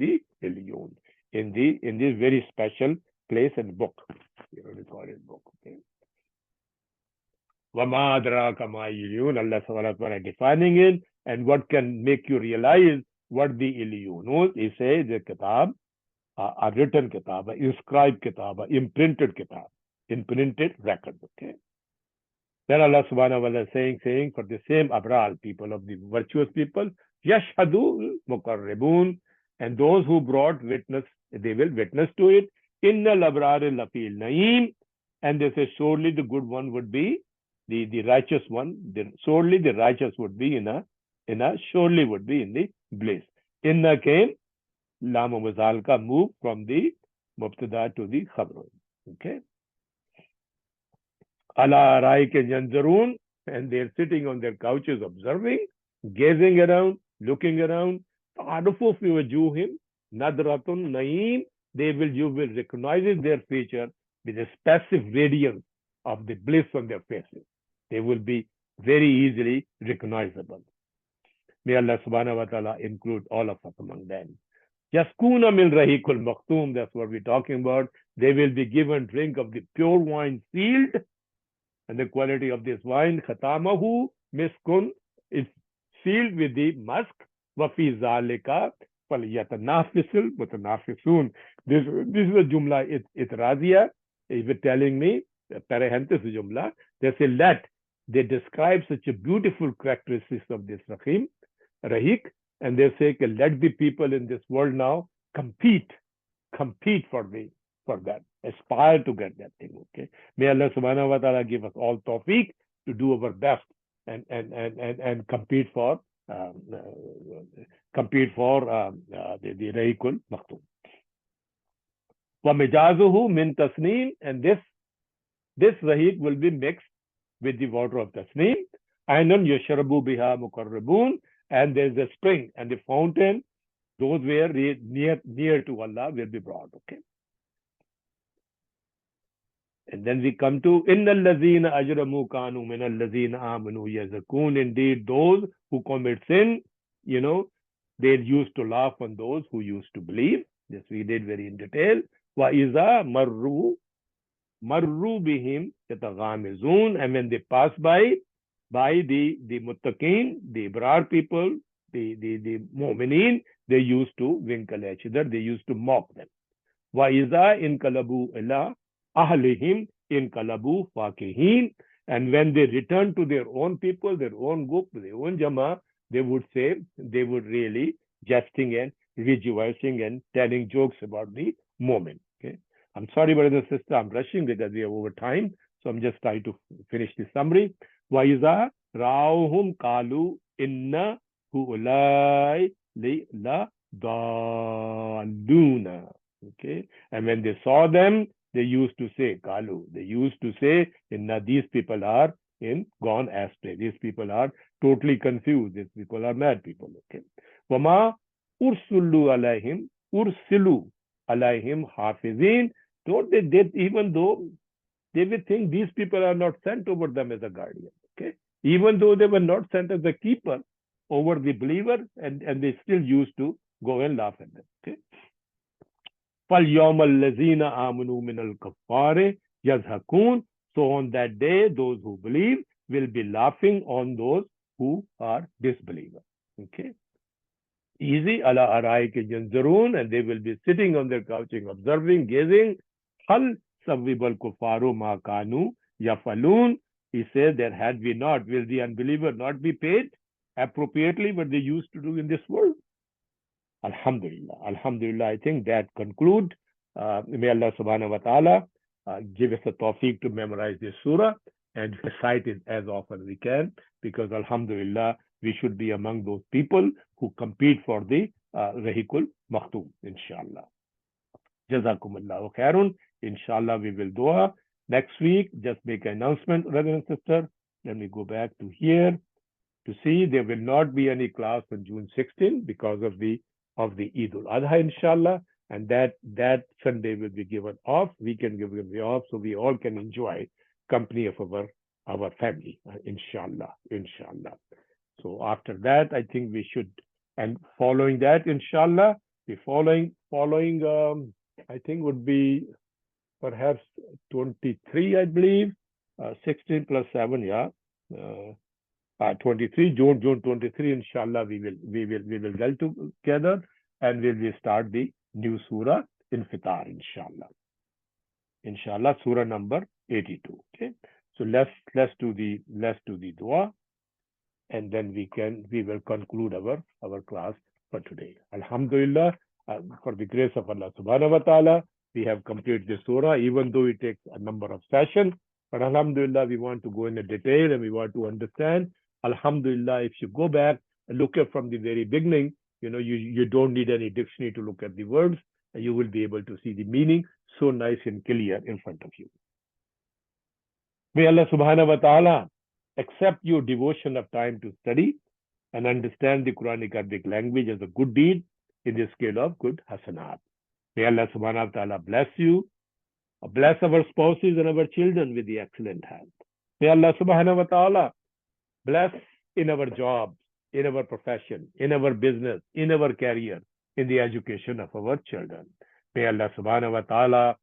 this very special place and book. Recorded book. Okay. Wama adraka ma Iliyun. Allah subhanahu wa ta'ala defining it. And what can make you realize what the Iliyun is? He says the kitab. A written kitab, inscribed kitab, imprinted kitab, imprinted record. Okay. Then Allah subhanahu wa ta'ala saying for the same abral, people of the virtuous people, yashhadu muqarribun, and those who brought witness, they will witness to it. Innal abrar lafil naim, and they say surely the good one would be the righteous one. Surely the righteous would be surely would be in the bliss. Inna came. Lama Mazal ka move from the Mubtada to the Khabar. Okay. Ala Rai ke Janzarun, and they're sitting on their couches observing, gazing around, looking around. Ta'adufu fi wajuhim nadratun naim. You will recognize their feature with a specific radiance of the bliss on their faces. They will be very easily recognizable. May Allah subhanahu wa ta'ala include all of us among them. Yaskuna min rahikul maktum, that's what we're talking about. They will be given drink of the pure wine sealed, and the quality of this wine, khatamahu miskun, is sealed with the musk. Wa fi zalika falyatanafisul mutanafisun. This is a jumla itrazia. If you're telling me, parenthesis jumla, they say they describe such a beautiful characteristics of this rahik. And they say, let the people in this world now compete for that, aspire to get that thing. Okay. May Allah subhanahu wa ta'ala give us all tawfiq to do our best and compete for the Rahikul Maktum. Wa mijazuhu min tasneem, and this rahik will be mixed with the water of tasneem. Ainun yashrabu biha muqarrabun. And there's a spring and the fountain, those were near to Allah will be brought. Okay. And then we come to innal lazina ajramu kanu min allazina amanu yazakun. Indeed, those who commit sin, they used to laugh on those who used to believe. This we did very in detail. Wa iza marru bihim yataghamizun. And when they pass by the muttaqin, the ibrar people, the mu'minin, they used to winkle at each other, they used to mock them. Wa iza inkalabu ila ahlihim inkalabu fakihin. And when they return to their own people, their own group, their own jama, they would really jesting and rejoicing and telling jokes about the moment. Okay. I'm sorry, brothers and sisters, I'm rushing because we are over time. So I'm just trying to finish the summary. وَإِذَا رَأَوْهُمْ قَالُوا إِنَّ هُؤُلَاءِ لَضَالُّونَ. Okay, and when they saw them, they used to say, Kalu. They used to say, Inna, these people are in gone astray. These people are totally confused. These people are mad people. Okay. Wama ursullu alayhim, ursilu alayhim hafizin. Don't they, even though they will think these people are not sent over them as a guardian. Okay. Even though they were not sent as a keeper over the believer, and they still used to go and laugh at them. Okay. فَالْيَوْمَ الَّذِينَ آمَنُوا مِنَ الْكُفَّارِ يَضْحَكُونَ. So on that day, those who believe will be laughing on those who are disbelievers. Okay. Easy. Ala araik yanzurun, and they will be sitting on their couching, observing, gazing. Hal savibal kufaru ma kanu yafalun. He said that had we not, will the unbeliever not be paid appropriately what they used to do in this world? Alhamdulillah. Alhamdulillah. I think that conclude. May Allah subhanahu wa ta'ala give us a tawfiq to memorize this surah and recite it as often as we can, because Alhamdulillah, we should be among those people who compete for the Rahikul Makhtum, inshallah. Jazakumullahu khairun. Inshallah, we will dua. Next week, just make an announcement, brother and sister. Let me go back to here to see there will not be any class on June 16 because of the Eid al-Adha, inshallah, and that Sunday will be given off. We can give them the off, so we all can enjoy company of our family, inshallah. So after that, I think we should, and following that, inshallah, the following I think would be perhaps 23, I believe, 16 plus 7, yeah. 23 June 23, inshallah, we will get together and we will start the new surah Infitar, inshallah, surah number 82. Okay, so let's do the dua, and then we will conclude our class for today. Alhamdulillah, for the grace of Allah subhanahu wa ta'ala, we have completed the surah, even though it takes a number of sessions. But Alhamdulillah, we want to go into detail and we want to understand. Alhamdulillah, if you go back and look at from the very beginning, you don't need any dictionary to look at the words, and you will be able to see the meaning so nice and clear in front of you. May Allah subhanahu wa ta'ala accept your devotion of time to study and understand the Quranic Arabic language as a good deed in the scale of good hasanat. May Allah subhanahu wa ta'ala bless you, bless our spouses and our children with the excellent health. May Allah subhanahu wa ta'ala bless in our jobs, in our profession, in our business, in our career, in the education of our children. May Allah subhanahu wa ta'ala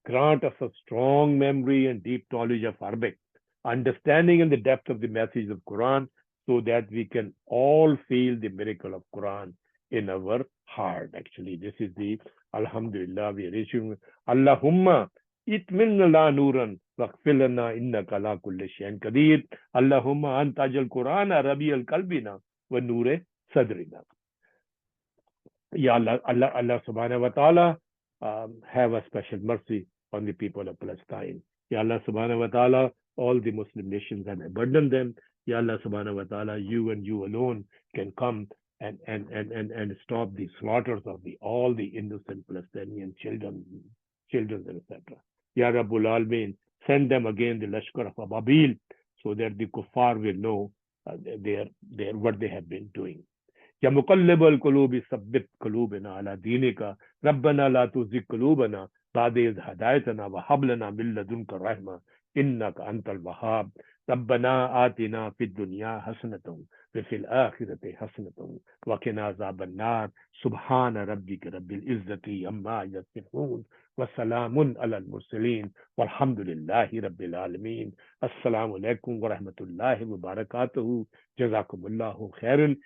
grant us a strong memory and deep knowledge of Arabic, understanding and the depth of the message of Quran, so that we can all feel the miracle of Quran in our heart. Actually, this is the Alhamdulillah, we are reaching. Allahumma itmin la nuran waqfil lana innaka ala kulli shay'in qadir. Allahumma anta ajal Qur'ana rabi'al qalbina wa nure sadrina. Ya Allah, Allah subhanahu wa ta'ala, have a special mercy on the people of Palestine. Ya Allah subhanahu wa ta'ala, all the Muslim nations, and abandon them. Ya Allah subhanahu wa ta'ala, you and you alone can come and stop the slaughters of all the innocent Palestinian children, etc. Ya Rabbul Alameen, send them again the Lashkar of Ababil, so that the kuffar will know what they have been doing. Ya muqallibal qulubi sabbit qulubana ala dinika, Rabbana la tuzigh qulubana ba'da idh hadaytana wa hab lana min ladunka rahma innaka antal wahhab. Rabbana atina fid dunya hasanatan wa fil akhirati hasanatan wa qina azaban nar. Subhana rabbika rabbil izzati amma yasifun wa salamun alal mursalin walhamdulillahi rabbil alamin. Assalamu alaikum wa rahmatullahi wa barakatuhu. Jazakumullahu khairan.